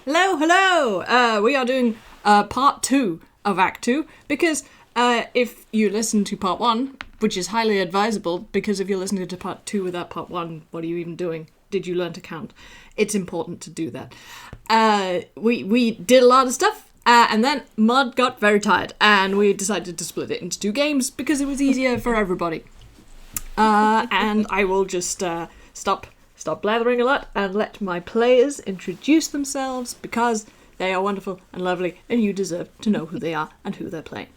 Hello! We are doing part 2 of Act 2, because if you listen to part 1, which is highly advisable, because if you're listening to part 2 without part 1, what are you even doing? Did you learn to count? It's important to do that. We did a lot of stuff, and then Mud got very tired, and we decided to split it into 2 games, because it was easier for everybody. And I will just stop blathering a lot and let my players introduce themselves, because they are wonderful and lovely and you deserve to know who they are and who they're playing.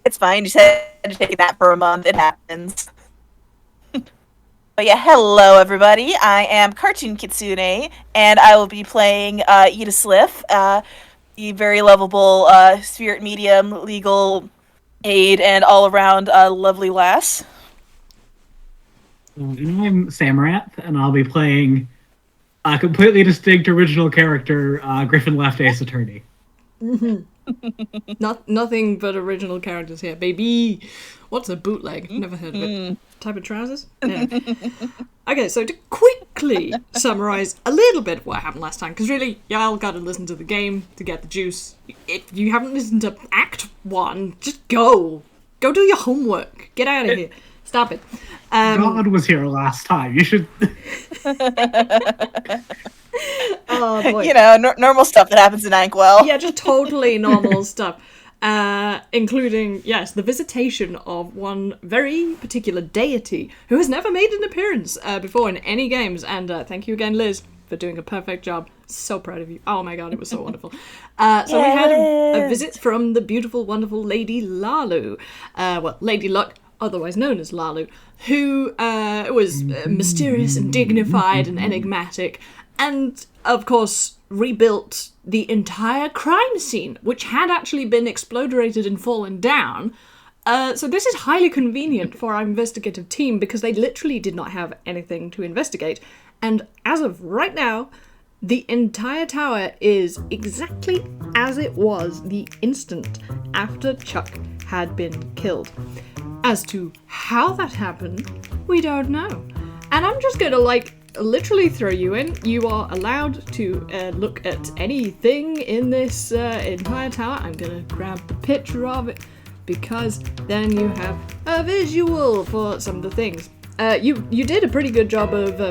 It's fine, you said to take that for a month, it happens. But yeah, hello everybody, I am Cartoon Kitsune, and I will be playing Ida Sliff, the very lovable spirit medium, legal aid, and all-around lovely lass. And I'm Samarath, and I'll be playing a completely distinct original character, Griffin Left Ace Attorney. Nothing but original characters here, baby. What's a bootleg? Never heard of it. Type of trousers? Yeah. Okay, so to quickly summarize a little bit of what happened last time, because really, y'all gotta listen to the game to get the juice. If you haven't listened to Act 1, just go. Go do your homework. Get out of here. Stop it. God was here last time. You should... Oh, boy. You know, normal stuff that happens in Ankwell. Yeah, just totally normal stuff. Including, yes, the visitation of one very particular deity who has never made an appearance before in any games. And thank you again, Liz, for doing a perfect job. So proud of you. Oh my god, it was so wonderful. So we had a visit from the beautiful, wonderful Lady Lalu. Lady Luck, otherwise known as Lalu, who was mysterious and dignified and enigmatic, and, of course, rebuilt the entire crime scene, which had actually been exploderated and fallen down. So this is highly convenient for our investigative team, because they literally did not have anything to investigate. And as of right now, the entire tower is exactly as it was the instant after Chuck had been killed. As to how that happened, we don't know. And I'm just gonna, literally throw you in. You are allowed to look at anything in this entire tower. I'm gonna grab the picture of it, because then you have a visual for some of the things. You did a pretty good job of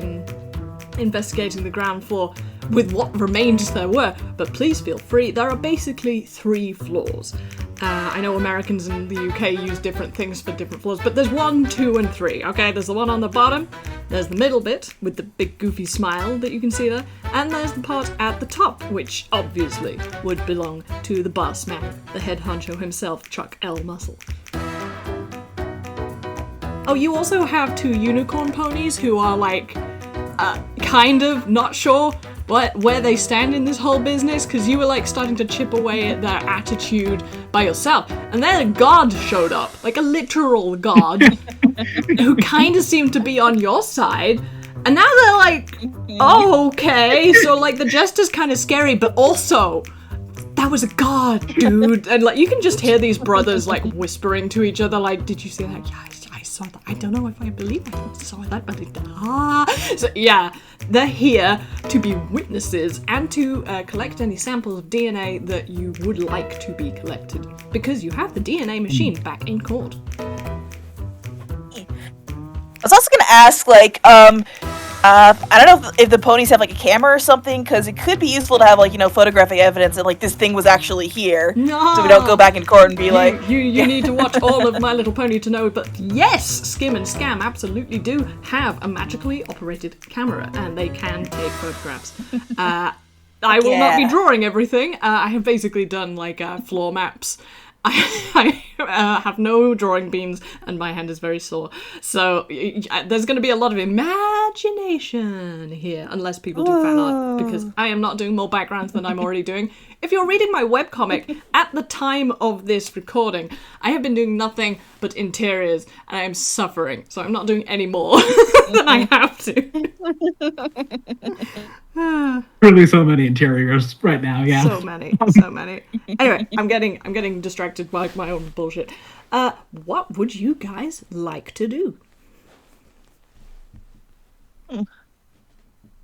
investigating the ground floor with what remains there were, but please feel free. There are basically 3 floors. I know Americans in the UK use different things for different floors, but there's 1, 2, and 3, okay? There's the one on the bottom, there's the middle bit with the big goofy smile that you can see there, and there's the part at the top, which obviously would belong to the boss man, the head honcho himself, Chuck L. Muscle. Oh, you also have 2 unicorn ponies who are kind of not sure where they stand in this whole business, because you were starting to chip away at their attitude by yourself, and then a god showed up, like a literal god, who kind of seemed to be on your side, and now they're like, oh, okay, so the jester's kind of scary, but also, that was a god, dude, and you can just hear these brothers whispering to each other, did you see that? Yeah, I saw that. I don't know if I believe I saw that, but so yeah, they're here to be witnesses and to collect any samples of DNA that you would like to be collected, because you have the DNA machine back in court. I was also gonna ask, I don't know if the ponies have a camera or something, because it could be useful to have photographic evidence that this thing was actually here, so we don't go back in court and be you need to watch all of My Little Pony to know. But yes, Skim and Scam absolutely do have a magically operated camera, and they can take photographs. I will not be drawing everything. I have basically done floor maps. I have no drawing beans, and my hand is very sore. So there's going to be a lot of imagination here, unless people do fan art, because I am not doing more backgrounds than I'm already doing. If you're reading my webcomic, at the time of this recording, I have been doing nothing but interiors, and I am suffering, so I'm not doing any more than I have to. Really so many interiors right now, yeah. So many. Anyway, I'm getting distracted by my own bullshit. What would you guys like to do?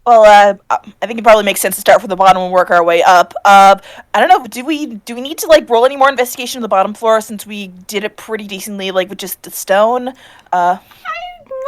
Well, I think it probably makes sense to start from the bottom and work our way up. I don't know. Do we need to like roll any more investigation on the bottom floor since we did it pretty decently, like with just the stone? I'm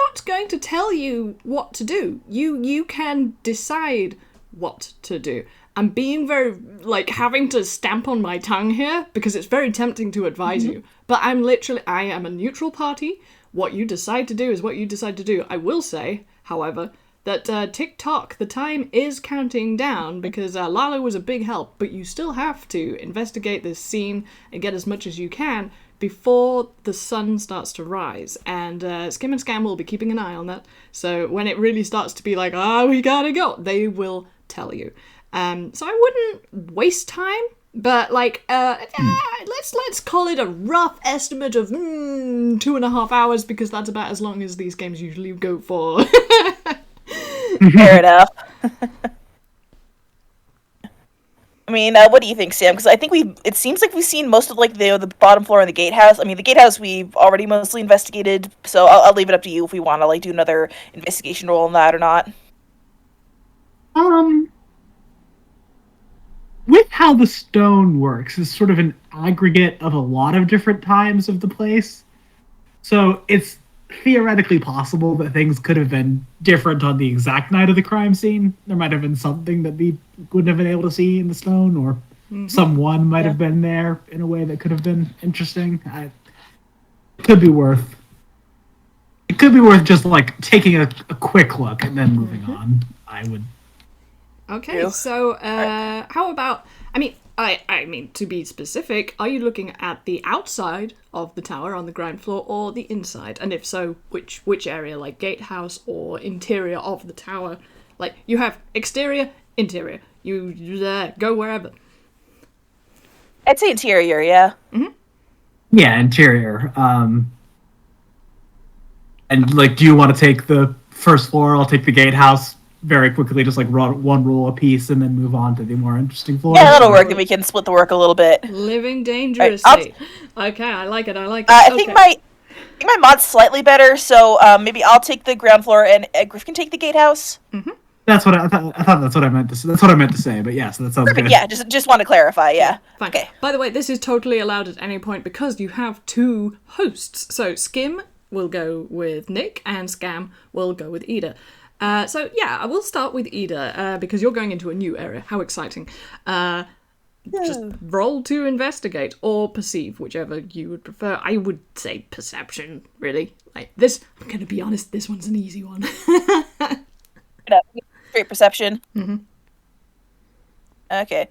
not going to tell you what to do. You can decide what to do. I'm being very, like, having to stamp on my tongue here because it's very tempting to advise you. But I am a neutral party. What you decide to do is what you decide to do. I will say, however, that tick-tock, the time is counting down because Lala was a big help, but you still have to investigate this scene and get as much as you can before the sun starts to rise. And Skim and Scam will be keeping an eye on that. So when it really starts to be like, we gotta go, they will tell you. So I wouldn't waste time, but like, let's call it a rough estimate of 2.5 hours because that's about as long as these games usually go for. Fair enough. I mean, what do you think, Sam? Because I think it seems like we've seen most of like the bottom floor and the gatehouse. I mean, the gatehouse we've already mostly investigated, so I'll leave it up to you if we want to like do another investigation roll on that or not. With how the stone works, it's sort of an aggregate of a lot of different times of the place. So it's theoretically possible that things could have been different on the exact night of the crime scene. There might have been something that we wouldn't have been able to see in the stone, or someone might have been there in a way that could have been interesting. It could be worth just like taking a quick look and then moving on. I would. Okay, so how about? I mean, to be specific, are you looking at the outside of the tower on the ground floor or the inside? And if so, which area, like gatehouse or interior of the tower? Like, you have exterior, interior. You go wherever. I'd say interior, yeah. Mm-hmm. Yeah, interior. And like, do you want to take the first floor? I'll take the gatehouse. Very quickly, just like run one roll a piece and then move on to the more interesting floors. Yeah, that'll work. Then we can split the work a little bit. Living dangerously. Right, okay, I like it. I think my mod's slightly better, so maybe I'll take the ground floor and Griff can take the gatehouse. Mm-hmm. That's what I thought. That's what I meant to say. That's what I meant to say. But yeah, so that sounds Perfect. good. Yeah, just want to clarify. Yeah. Fine. Okay. By the way, this is totally allowed at any point because you have two hosts. So Skim will go with Nick and Scam will go with Ida. So yeah, I will start with Ida because you're going into a new area. How exciting. Just roll to investigate or perceive, whichever you would prefer. I would say perception, really. Like this, I'm going to be honest, this one's an easy one. Straight perception. Mm-hmm. Okay.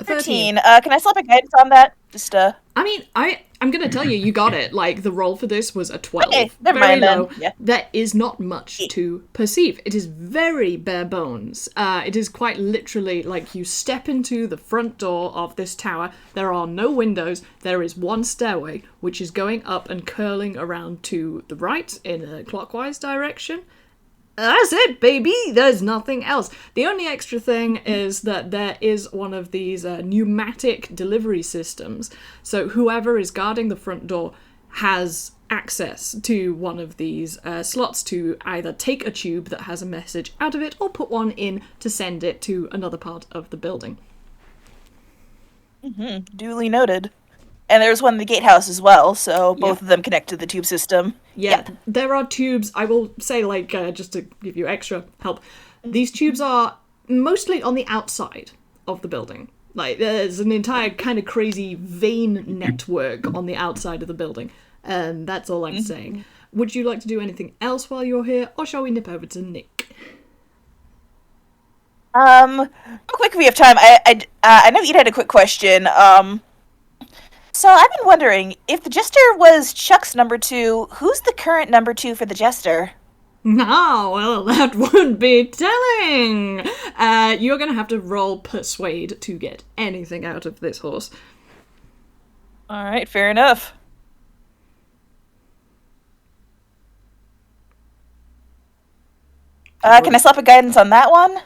13. Can I slap a guidance on that? Just I mean, I'm gonna tell you, you got it. Like, the roll for this was a 12. Okay, never very mind then. low. Yeah. There is not much to perceive. It is very bare bones. It is quite literally like you step into the front door of this tower. There are no windows. There is one stairway, which is going up and curling around to the right in a clockwise direction. That's it, baby! There's nothing else. The only extra thing is that there is one of these pneumatic delivery systems. So whoever is guarding the front door has access to one of these slots to either take a tube that has a message out of it or put one in to send it to another part of the building. Mm-hmm. Duly noted. And there's one in the gatehouse as well, so both of them connect to the tube system. Yeah, there are tubes, I will say, like, just to give you extra help, these tubes are mostly on the outside of the building. Like, there's an entire kind of crazy vein network on the outside of the building, and that's all I'm saying. Would you like to do anything else while you're here, or shall we nip over to Nick? Real quick, if we have time, I know you had a quick question. So I've been wondering, if the Jester was Chuck's number 2, who's the current number 2 for the Jester? Ah, well, that would be telling. You're going to have to roll Persuade to get anything out of this horse. Alright, fair enough. Can I slap a guidance on that one?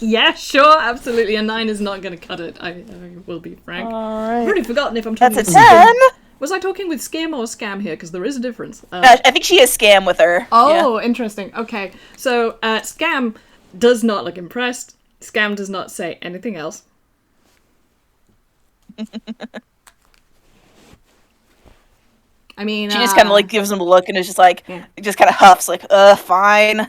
Yeah, sure, absolutely. A 9 is not going to cut it. I will be frank. Alright. I've already forgotten if I'm talking That's a about 10! Was I talking with Skim or Scam here? Because there is a difference. I think she has Scam with her. Oh, interesting. Okay. So, Scam does not look impressed. Scam does not say anything else. I mean, she just kind of like gives him a look and is just like, just kind of huffs, like, fine.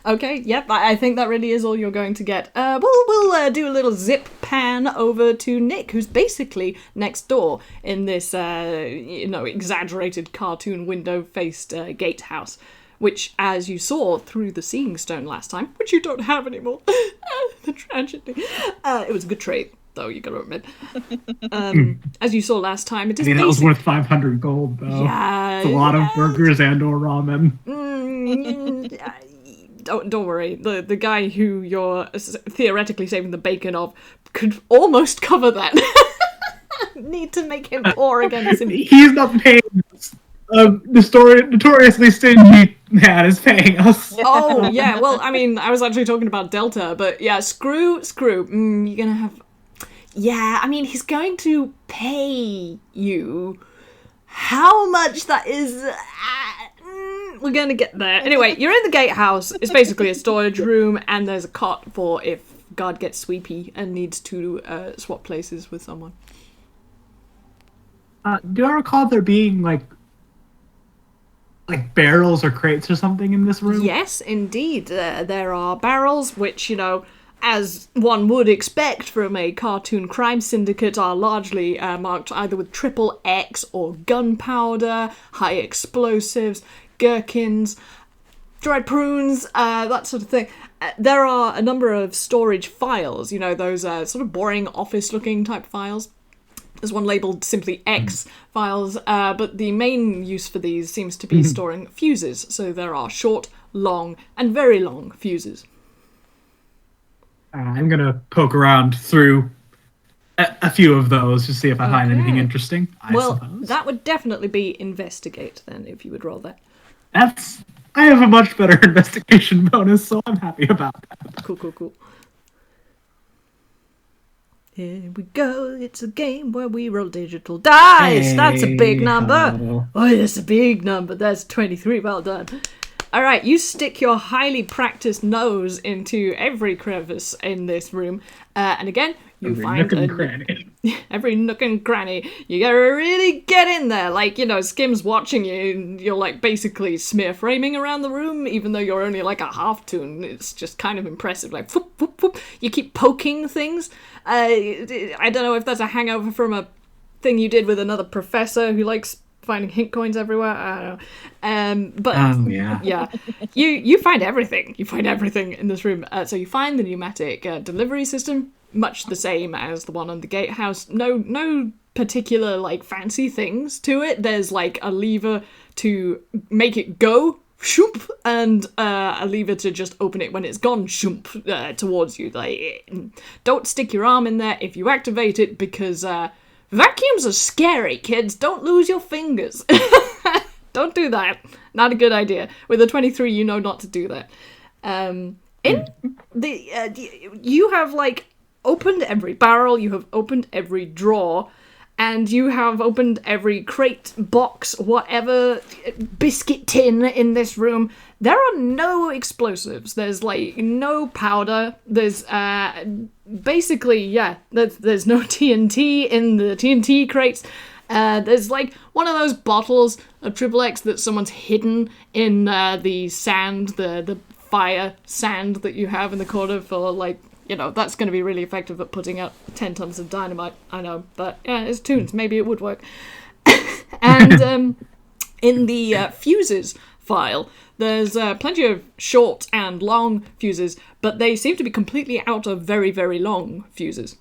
Okay, yep, I think that really is all you're going to get. We'll do a little zip pan over to Nick, who's basically next door in this, exaggerated cartoon window-faced gatehouse, which, as you saw through the Seeing Stone last time, which you don't have anymore, the tragedy, it was a good trade, though, you gotta admit. As you saw last time, it is that was worth 500 gold, though. Yeah, it's a lot of burgers and or ramen. Don't worry. The guy who you're theoretictically saving the bacon of could almost cover that. Need to make him poor again. He's not paying us. The notoriously stingy man is paying us. Oh, yeah. Well, I mean, I was actually talking about Delta, but yeah, screw. You're gonna have... Yeah, I mean, he's going to pay you. How much that is... we're gonna get there. Anyway, you're in the gatehouse. It's basically a storage room, and there's a cot for if guard gets sweepy and needs to swap places with someone. Do I recall there being like barrels or crates or something in this room? Yes, indeed. There are barrels, which, as one would expect from a cartoon crime syndicate, are largely marked either with XXX or gunpowder, high explosives, gherkins, dried prunes, that sort of thing. There are a number of storage files, those sort of boring office-looking type files. There's one labelled simply X files, but the main use for these seems to be storing fuses. So there are short, long, and very long fuses. I'm going to poke around through a few of those to see if I find anything interesting, I suppose. That would definitely be investigate, then, if you would roll that. I have a much better investigation bonus, so I'm happy about that. Cool. Here we go. It's a game where we roll digital dice. That's a big number. Oh, that's a big number. That's 23. Well done. All right, you stick your highly practiced nose into every crevice in this room, and again, you find every nook and cranny. You gotta really get in there. Like, Skim's watching you, and you're like basically smear framing around the room, even though you're only like a half toon. It's just kind of impressive. Like, whoop, whoop, whoop. You keep poking things. I don't know if that's a hangover from a thing you did with another professor who likes finding hint coins everywhere. I don't know. But yeah. You find everything. You find everything in this room. So you find the pneumatic delivery system, much the same as the one on the gatehouse. No particular like fancy things to it. There's like a lever to make it go shoop, and a lever to just open it when it's gone shoop towards you. Like, don't stick your arm in there if you activate it, because vacuums are scary, kids. Don't lose your fingers. Don't do that. Not a good idea. With a 23, you know not to do that. You have like opened every barrel, you have opened every drawer, and you have opened every crate, box, whatever, biscuit tin in this room. There are no explosives. There's, like, no powder. There's, basically, there's no TNT in the TNT crates. There's, like, one of those bottles of XXX that someone's hidden in the sand, the fire sand that you have in the corner for, like, that's going to be really effective at putting out 10 tons of dynamite, I know, but yeah, it's Toons, maybe it would work. And in the fuses file, there's plenty of short and long fuses, but they seem to be completely out of very, very long fuses.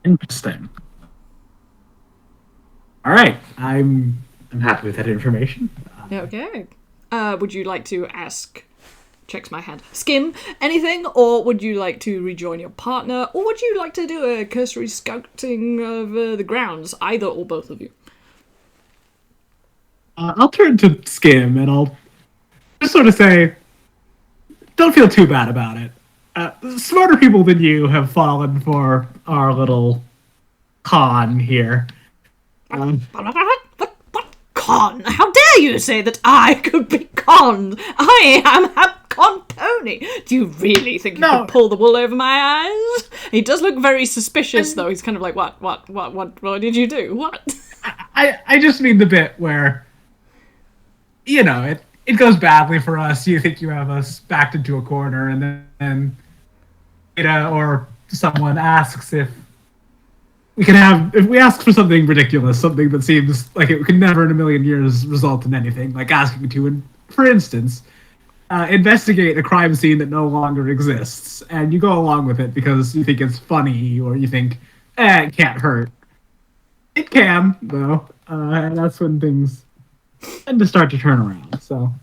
Interesting. All right, I'm happy with that information. Okay. Would you like to ask, checks my hand, Skim anything, or would you like to rejoin your partner, or would you like to do a cursory scouting of the grounds, either or both of you? I'll turn to Skim and I'll just sort of say, don't feel too bad about it. smarter people than you have fallen for our little con here. What con? How dare you say that I could be conned? I am a con pony. Do you really think you could pull the wool over my eyes? He does look very suspicious, though. He's kind of like, what did you do? What? I just mean the bit where, it goes badly for us. You think you have us backed into a corner, and then or someone asks if we ask for something ridiculous, something that seems like it could never in a million years result in anything, like asking to, for instance, investigate a crime scene that no longer exists, and you go along with it because you think it's funny, or you think, it can't hurt. It can, though, and that's when things tend to start to turn around, so...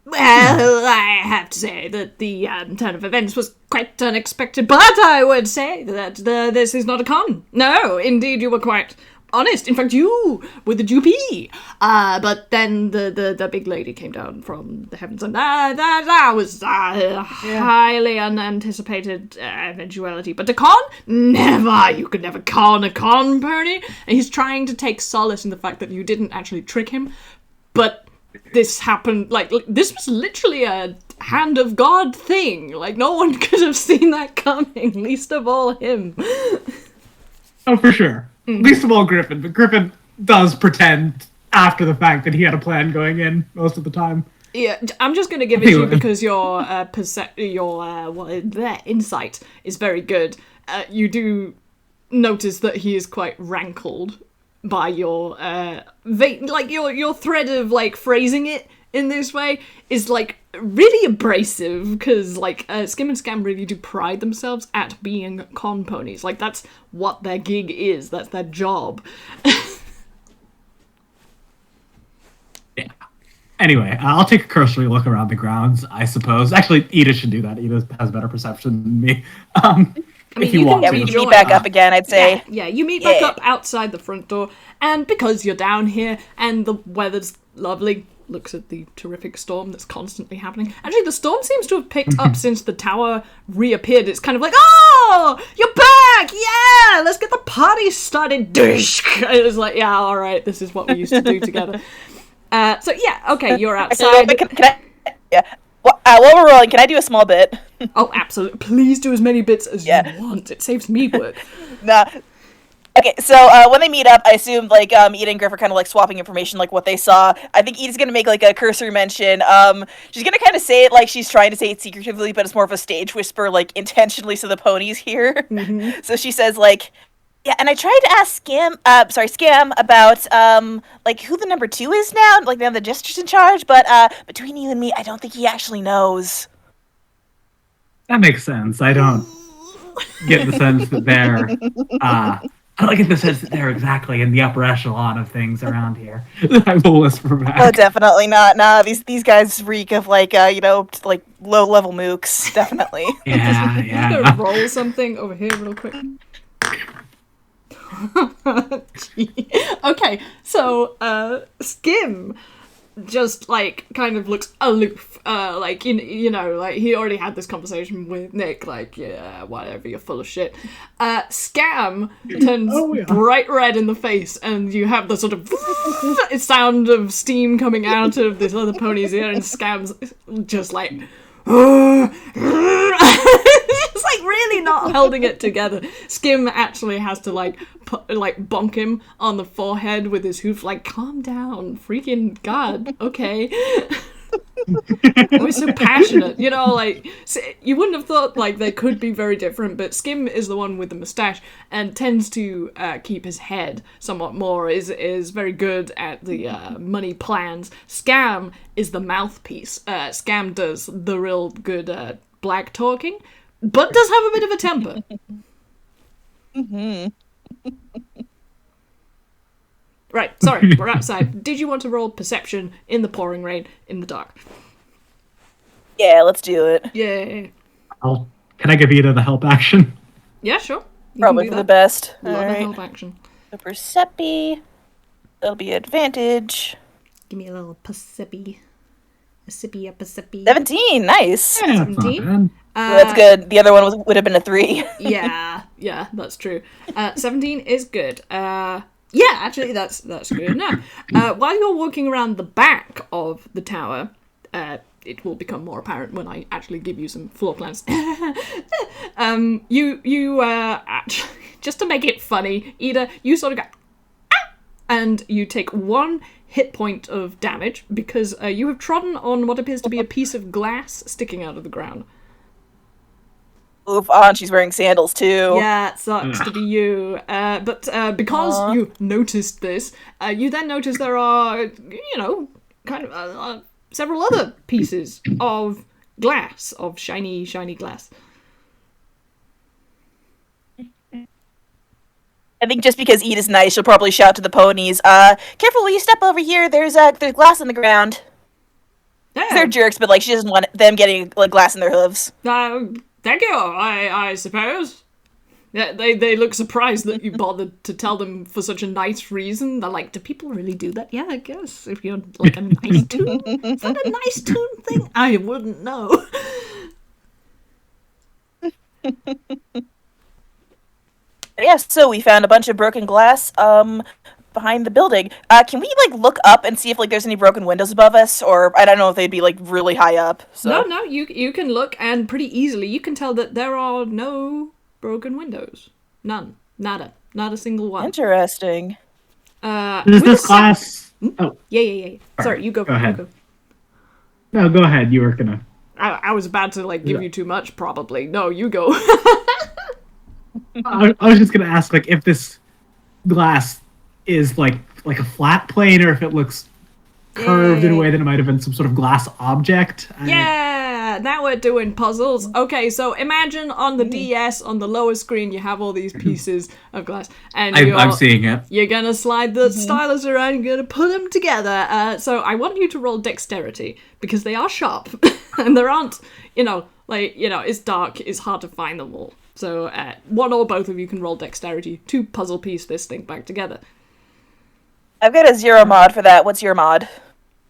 Well, I have to say that the turn of events was quite unexpected, but I would say that this is not a con. No, indeed, you were quite honest. In fact, you were the dupee. But then the big lady came down from the heavens, and that was highly unanticipated eventuality. But a con? Never! You could never con a con pony. And he's trying to take solace in the fact that you didn't actually trick him, but... this happened, this was literally a hand of God thing. No one could have seen that coming, least of all him. Oh, for sure. Least of all Griffin, but Griffin does pretend after the fact that he had a plan going in most of the time. Yeah, I'm just going to give it to you because your insight is very good. You do notice that he is quite rankled by your your thread of phrasing it in this way is really abrasive, because Skim and Scam really do pride themselves at being con ponies. That's what their gig is, that's their job. Yeah. Anyway, I'll take a cursory look around the grounds, I suppose. Actually, Edith should do that. Edith has better perception than me. If you want to. We meet back up again, I'd say. Yeah, you meet back up outside the front door, and because you're down here and the weather's lovely, looks at the terrific storm that's constantly happening. Actually, the storm seems to have picked up since the tower reappeared. It's kind of like, oh, you're back! Yeah, let's get the party started. It was like, yeah, all right, this is what we used to do together. So yeah, okay, you're outside. While we're rolling, can I do a small bit? Oh, absolutely. Please do as many bits as you want. It saves me work. Nah. Okay, so when they meet up, I assume Edith and Griff are kind of swapping information, what they saw. I think Edith's gonna make a cursory mention. She's gonna kind of say it like she's trying to say it secretively, but it's more of a stage whisper, intentionally, so the pony's here. Mm-hmm. So she says yeah, and I tried to ask Scam about who the number 2 is now, now the Jester's in charge, but between you and me, I don't think he actually knows. That makes sense. I don't get the sense that they're I don't get the sense that they're exactly in the upper echelon of things around here. I will whisper back. Oh, definitely not. Nah, these guys reek of low level mooks. Definitely. Yeah. I'm gonna roll something over here real quick. Okay, so Skim just kind of looks aloof, he already had this conversation with Nick, yeah, whatever, you're full of shit. Scam turns bright red in the face, and you have the sort of sound of steam coming out of this other pony's ear, and Scam's just just really not holding it together. Skim actually has to bonk him on the forehead with his hoof, calm down, freaking god, okay. We're so passionate, you wouldn't have thought they could be very different, but Skim is the one with the mustache and tends to keep his head somewhat more, is very good at the money plans. Scam is the mouthpiece. Scam does the real good black talking, but does have a bit of a temper. Mm-hmm. Right, sorry, we're outside. Did you want to roll perception in the pouring rain, in the dark? Yeah, let's do it. Yeah. Can I give Ida the help action? Yeah, sure. Probably for the best. Love a help action. The Percepi. That'll be advantage. Give me a little Percepi. A sippy, up a sippy. 17, nice. Yeah, it's not 17. bad. That's good. The other one would have been a 3. Yeah, that's true. 17 is good. Yeah, actually, that's good enough. While you're walking around the back of the tower, it will become more apparent when I actually give you some floor plans. You actually, just to make it funny, Ida, you sort of go, ah! And you take 1 hit point of damage because you have trodden on what appears to be a piece of glass sticking out of the ground. Oof, and she's wearing sandals too. Yeah, it sucks to be you. But because you noticed this, you then notice there are, kind of several other pieces of glass, of shiny, shiny glass. I think just because Eda's nice, she'll probably shout to the ponies, careful, will you step over here? There's glass on the ground. Yeah. They're jerks, but like she doesn't want them getting like glass in their hooves. Thank you, I suppose. Yeah, they look surprised that you bothered to tell them for such a nice reason. They're like, do people really do that? Yeah, I guess. If you're like a nice toon. Is that a nice toon thing? I wouldn't know. Yeah, so we found a bunch of broken glass behind the building. Can we like look up and see if like there's any broken windows above us, or I don't know if they'd be like really high up. So. No, you can look, and pretty easily you can tell that there are no broken windows. None. Nada. Not a single one. Interesting. Does this glass... Oh. Yeah. Sorry, you go. Go ahead. You go. No, go ahead. You were gonna... I was about to like give you too much, probably. No, you go. I was just gonna ask, like, if this glass is like a flat plane, or if it looks curved in a way that it might have been some sort of glass object. Yeah, now we're doing puzzles. Okay, so imagine on the DS, on the lower screen, you have all these pieces of glass, and I'm seeing it. You're gonna slide the stylus around, you're gonna put them together. So I want you to roll dexterity, because they are sharp, and there aren't, it's dark, it's hard to find them all. So one or both of you can roll dexterity to puzzle piece this thing back together. I've got a 0 mod for that. What's your mod?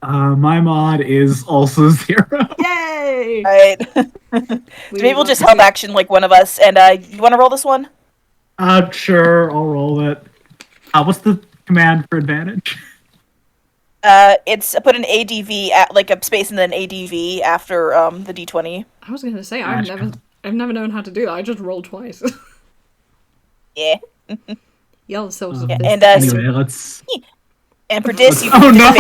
My mod is also 0. Yay! Alright. So maybe we'll just help action like one of us, and you want to roll this one? Sure, I'll roll it. What's the command for advantage? It's put an ADV, like a space and then ADV after the D20. I was gonna say, I've never known how to do that. I just rolled twice. Yeah. Y'all so and anyway, let's... And for this, you Oh, no!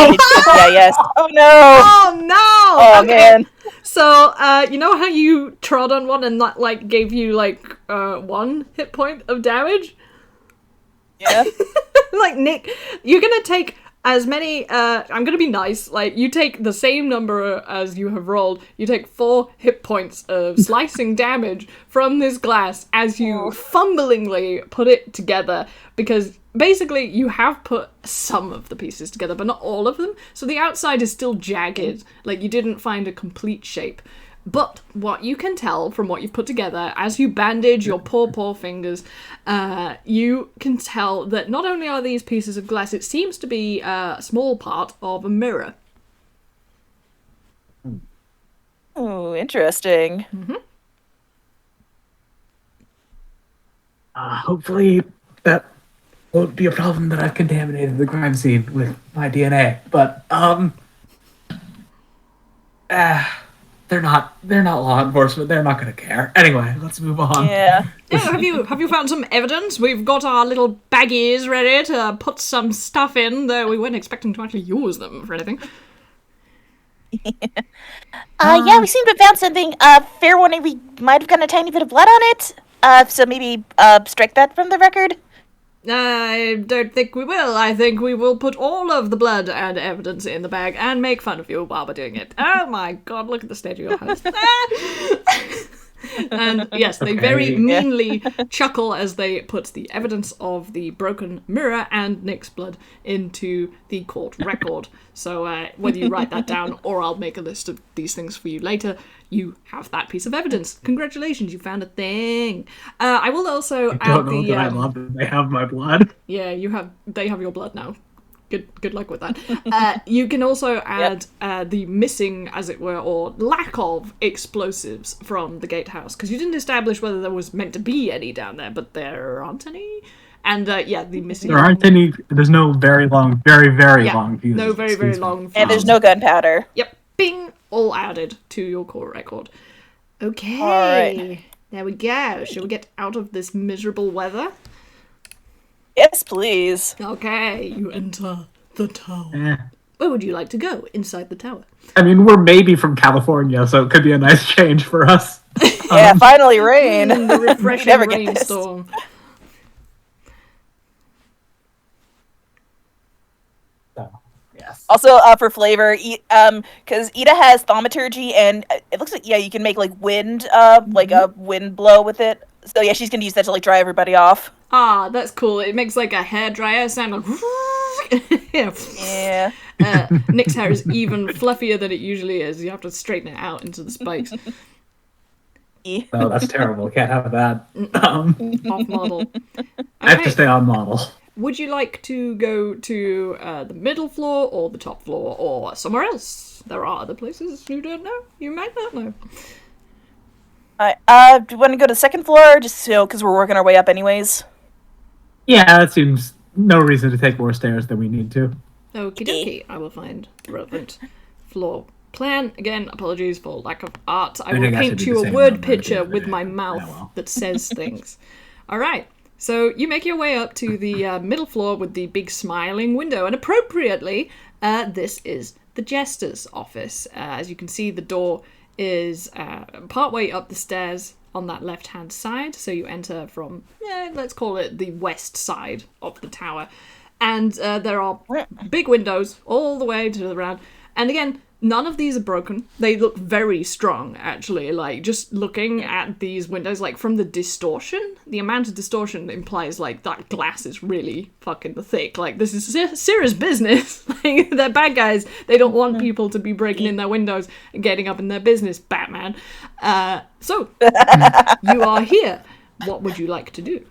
yes. Oh no! Oh no! Oh Okay. man! So, you know how you trod on one and that like gave you like 1 hit point of damage? Yeah. Like Nick, you're gonna take as many. I'm gonna be nice. Like you take the same number as you have rolled. You take 4 hit points of slicing damage from this glass as you fumblingly put it together, because basically you have put some of the pieces together, but not all of them. So the outside is still jagged. Like you didn't find a complete shape. But what you can tell from what you've put together, as you bandage your poor fingers, you can tell that not only are these pieces of glass, it seems to be a small part of a mirror. Oh, interesting. Mm-hmm. Hopefully that won't be a problem that I've contaminated the crime scene with my DNA. But they're not law enforcement. They're not going to care. Anyway, let's move on. Yeah. Yeah, have you found some evidence? We've got our little baggies ready to put some stuff in, though we weren't expecting to actually use them for anything. Yeah, we seem to have found something. Fair warning, we might have gotten a tiny bit of blood on it. So maybe strike that from the record. I don't think we will. I think we will put all of the blood and evidence in the bag and make fun of you while we're doing it. Oh my god, look at the state of your house. And yes, they very meanly chuckle as they put the evidence of the broken mirror and Nick's blood into the court record. So whether you write that down or I'll make a list of these things for you later, you have that piece of evidence. Congratulations, you found a thing. I will also I don't know that I love that they have my blood. Yeah, they have your blood now. Good luck with that. You can also add the missing, as it were, or lack of explosives from the gatehouse, because you didn't establish whether there was meant to be any down there, but there aren't any. And the missing. There aren't any. There's no very long, very long fuses. No very long fuses. And there's no gunpowder. Yep. Bing! All added to your core record. Okay. All right. There we go. Shall we get out of this miserable weather? Yes, please. Okay. You enter the tower. Eh. Where would you like to go inside the tower? I mean, we're maybe from California, so it could be a nice change for us. Yeah, finally rain. The refreshing Never get this. rainstorm. Yes. Also, for flavor, because Ida has thaumaturgy, and it looks like you can make like wind, like a wind blow with it. So yeah, she's gonna use that to like dry everybody off. Ah, that's cool. It makes like a hairdryer sound like. Yeah. Nick's hair is even fluffier than it usually is. You have to straighten it out into the spikes. Oh, that's terrible. Can't have that. Off model. I have to Okay. stay on model. Would you like to go to the middle floor or the top floor or somewhere else? There are other places you don't know. You might not know. Do you want to go to the second floor, just so because we're working our way up anyways? Yeah, that seems no reason to take more stairs than we need to. Okie dokie. I will find the relevant floor plan. Again, apologies for lack of art. I I will think I should paint do you the a same word number picture at the with end my of it. mouth Oh, well. that says things. Alright. So you make your way up to the middle floor with the big smiling window, and appropriately, this is the jester's office. As you can see, the door is partway up the stairs on that left-hand side, so you enter from, let's call it the west side of the tower. And there are big windows all the way to the round. And again, none of these are broken. They look very strong, actually. Like, just looking at these windows, like, from the distortion, the amount of distortion implies, like, that glass is really fucking thick. Like, this is serious business. Like, they're bad guys. They don't want people to be breaking in their windows and getting up in their business, Batman. So, you are here. What would you like to do?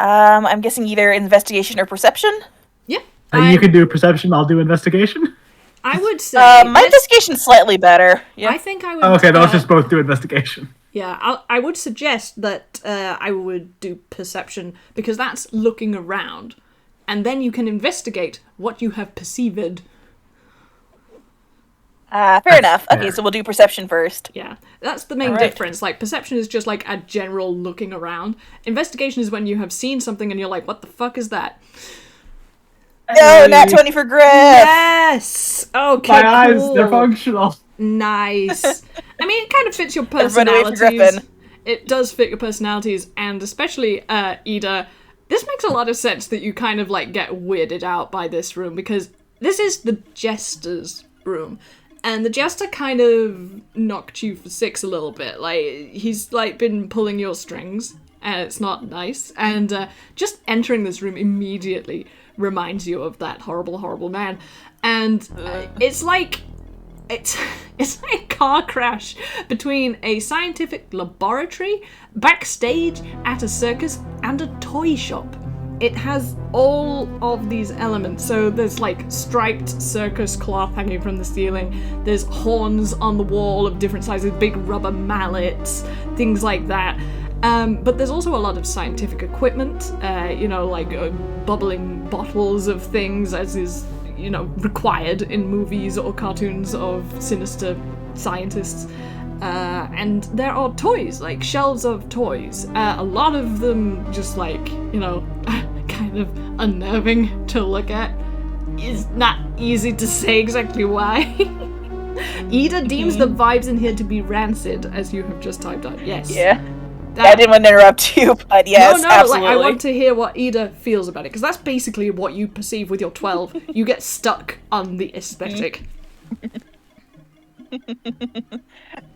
I'm guessing either investigation or perception. Yeah. You can do perception, I'll do investigation. I would say... My investigation's slightly better. Yeah. I think I would... Oh, okay, let's just both do investigation. Yeah, I would suggest that I would do perception, because that's looking around, and then you can investigate what you have perceived. Fair enough. fair. Okay, so we'll do perception first. Yeah, that's the main Alright. difference. Like, perception is just like a general looking around. Investigation is when you have seen something and you're like, what the fuck is that? No, nat 20 for Griff! Yes! Okay, My eyes, cool. they're functional. Nice. I mean, it kind of fits your Everybody wait for personalities. Griffin. It does fit your personalities, and especially Ida. This makes a lot of sense that you kind of like get weirded out by this room, because this is the jester's room, and the jester kind of knocked you for six a little bit. Like, he's like been pulling your strings, and it's not nice. And just entering this room immediately reminds you of that horrible, horrible man. And it's like it's like a car crash between a scientific laboratory, backstage at a circus, and a toy shop. It has all of these elements. So there's like striped circus cloth hanging from the ceiling. There's horns on the wall of different sizes, big rubber mallets, things like that. But there's also a lot of scientific equipment, like bubbling bottles of things, as is, required in movies or cartoons of sinister scientists. And there are toys, like shelves of toys. A lot of them just like, kind of unnerving to look at. It's not easy to say exactly why. Ida deems the vibes in here to be rancid, as you have just typed out. Yes. Yeah. I didn't want to interrupt you, but yes, no, absolutely. like I want to hear what Ida feels about it, because that's basically what you perceive with your 12. You get stuck on the aesthetic.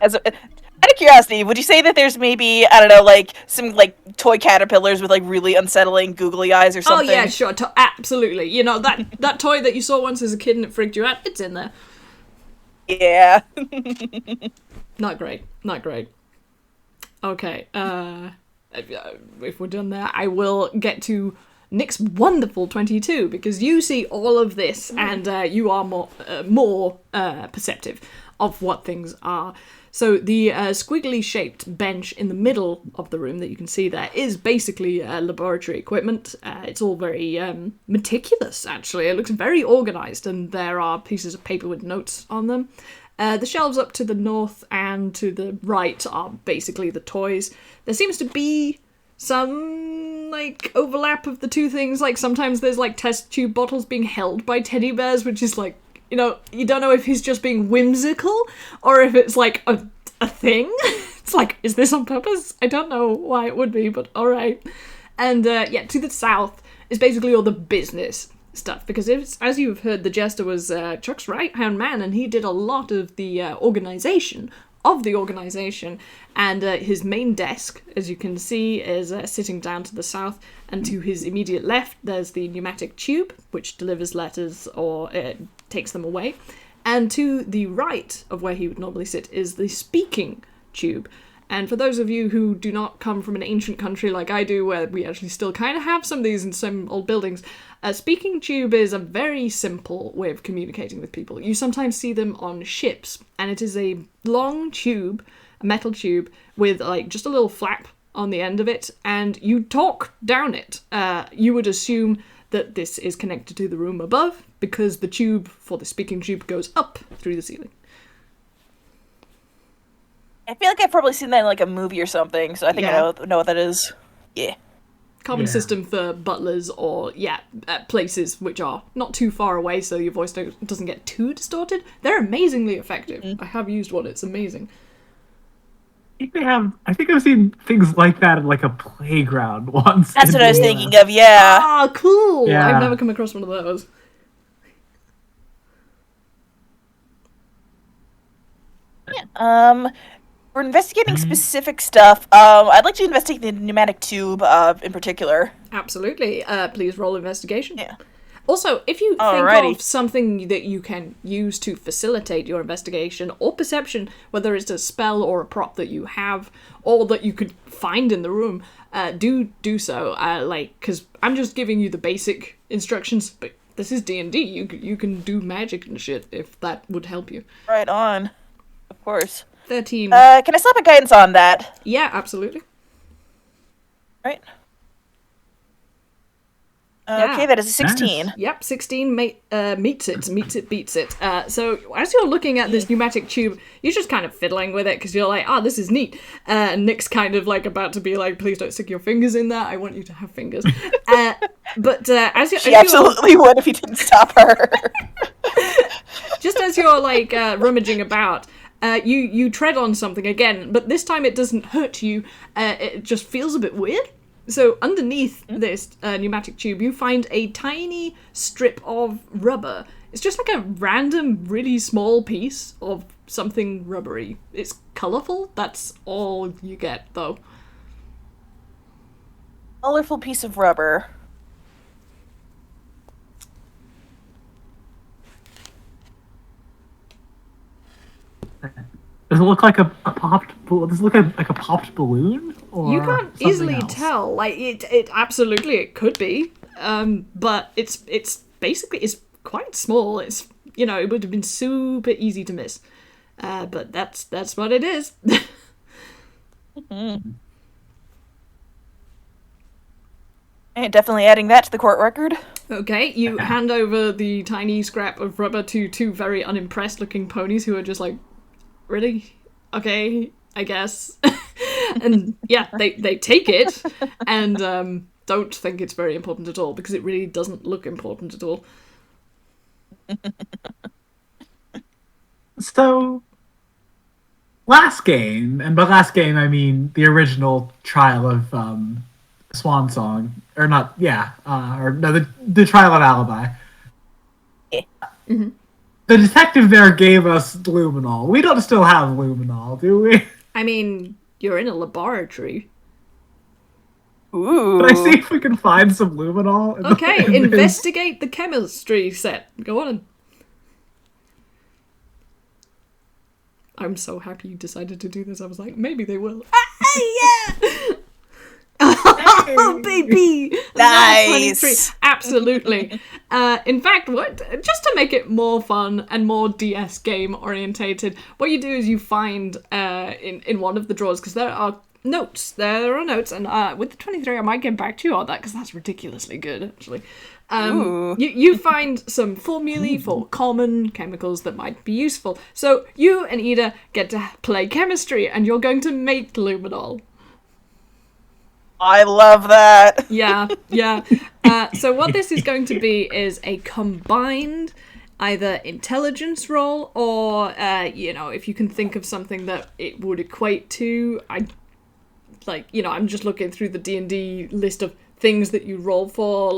Out of curiosity, would you say that there's maybe, I don't know, like some like toy caterpillars with like really unsettling googly eyes or something? Oh yeah, sure, absolutely. That toy that you saw once as a kid and it freaked you out, it's in there. Yeah. Not great. Okay, if we're done there, I will get to Nick's wonderful 22, because you see all of this and you are more perceptive of what things are. So the squiggly-shaped bench in the middle of the room that you can see there is basically laboratory equipment. It's all very meticulous, actually. It looks very organised, and there are pieces of paper with notes on them. The shelves up to the north and to the right are basically the toys. There seems to be some, like, overlap of the two things. Like, sometimes there's, like, test tube bottles being held by teddy bears, which is, like, you know, you don't know if he's just being whimsical or if it's, like, a thing. It's like, is this on purpose? I don't know why it would be, but alright. And, to the south is basically all the business stuff, because as you've heard, the Jester was Chuck's right-hand man, and he did a lot of the organisation of the organisation, and his main desk, as you can see, is sitting down to the south, and to his immediate left there's the pneumatic tube, which delivers letters or takes them away, and to the right of where he would normally sit is the speaking tube. And for those of you who do not come from an ancient country like I do, where we actually still kind of have some of these in some old buildings, a speaking tube is a very simple way of communicating with people. You sometimes see them on ships, and it is a long tube, a metal tube, with like just a little flap on the end of it, and you talk down it. You would assume that this is connected to the room above, because the tube for the speaking tube goes up through the ceiling. I feel like I've probably seen that in like a movie or something, so I think I know what that is. Yeah. Common system for butlers or, places which are not too far away so your voice doesn't get too distorted. They're amazingly effective. Mm-hmm. I have used one, it's amazing. I think I've seen things like that in like a playground once. That's what I was thinking of, yeah. Ah, cool! Yeah. I've never come across one of those. Yeah. We're investigating specific stuff. I'd like to investigate the pneumatic tube in particular. Absolutely. Please roll investigation. Yeah. Also, if you think of something that you can use to facilitate your investigation or perception, whether it's a spell or a prop that you have or that you could find in the room, do so. Because I'm just giving you the basic instructions, but this is D&D. You can do magic and shit if that would help you. Right on. Of course. 13. Can I slap a guidance on that? Yeah, absolutely. Right. Okay, that is a 16. Nice. Yep, 16 meets it, beats it. So as you're looking at this pneumatic tube, you're just kind of fiddling with it because you're like, this is neat. And Nick's kind of like about to be like, please don't stick your fingers in there. I want you to have fingers. But she absolutely would if you didn't stop her. Just as you're like rummaging about, you tread on something again, but this time it doesn't hurt you. It just feels a bit weird. So underneath this pneumatic tube, you find a tiny strip of rubber. It's just like a random, really small piece of something rubbery. It's colourful. That's all you get, though. Colorful piece of rubber. Does it look like a popped? Does it look like a popped balloon? Or you can't easily else? tell. Like it absolutely it could be. But it's basically it's quite small. It's it would have been super easy to miss. But that's what it is. Mm-hmm. And definitely adding that to the court record. Okay, you hand over the tiny scrap of rubber to two very unimpressed looking ponies who are just like, really? Okay, I guess. And yeah, they take it and don't think it's very important at all because it really doesn't look important at all. So, last game, and by last game I mean the original trial of Swan Song, or not? Yeah, the trial of Alibi. Yeah. Mm-hmm. The detective there gave us luminol. We don't still have luminol, do we? I mean, you're in a laboratory. Ooh. Can I see if we can find some luminol? Okay, investigate the chemistry set. Go on. I'm so happy you decided to do this. I was like, maybe they will. Yeah! Oh, baby! Nice. 23. Absolutely. In fact, just to make it more fun and more DS game orientated, what you do is you find in one of the drawers, because there are notes, and with the 23 I might get back to you on that, because that's ridiculously good, actually. You find some formulae for common chemicals that might be useful. So you and Ida get to play chemistry, and you're going to make luminol. I love that. Yeah. So what this is going to be is a combined either intelligence roll or, if you can think of something that it would equate to. I'm just looking through the D&D list of things that you roll for,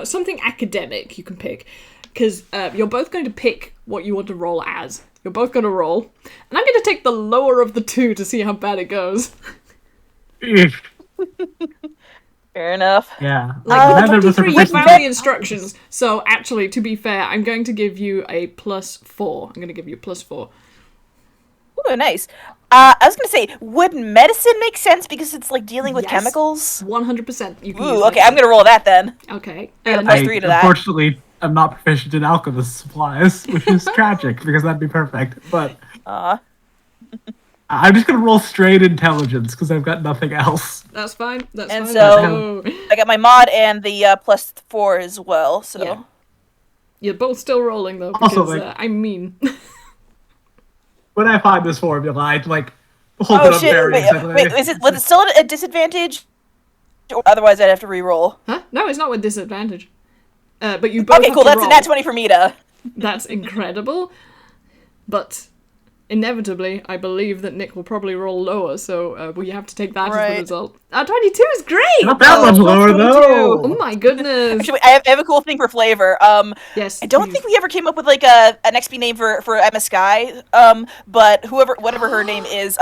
something academic you can pick. Because you're both going to pick what you want to roll as. You're both going to roll. And I'm going to take the lower of the two to see how bad it goes. Fair enough. Yeah. The 23, you found the instructions. So actually, to be fair, I'm going to give you a +4. I'm going to give you a +4. Ooh, nice. I was going to say, would medicine make sense because it's dealing with chemicals? 100%. You can Ooh, okay, I'm going to roll that then. Okay. +3 to that. Unfortunately, I'm not proficient in alchemist supplies, which is tragic because that'd be perfect. But I'm just going to roll straight intelligence because I've got nothing else. That's fine. And so I got my mod and the +4 as well. So yeah. You're both still rolling though because Also, I'm mean. When I find this formula, I'd hold it up very easily. Wait, was it still at a disadvantage? Or otherwise, I'd have to re-roll. Huh? No, it's not with disadvantage. But you both. Okay, have cool. to That's roll. a nat 20 for Mita. That's incredible. But inevitably, I believe that Nick will probably roll lower, so we have to take that as the result. 22 is great! Not that much lower, though! Oh my goodness! Actually, I have a cool thing for flavor. Yes, I don't think we ever came up with an XP name for Emma Sky. But whatever her name is,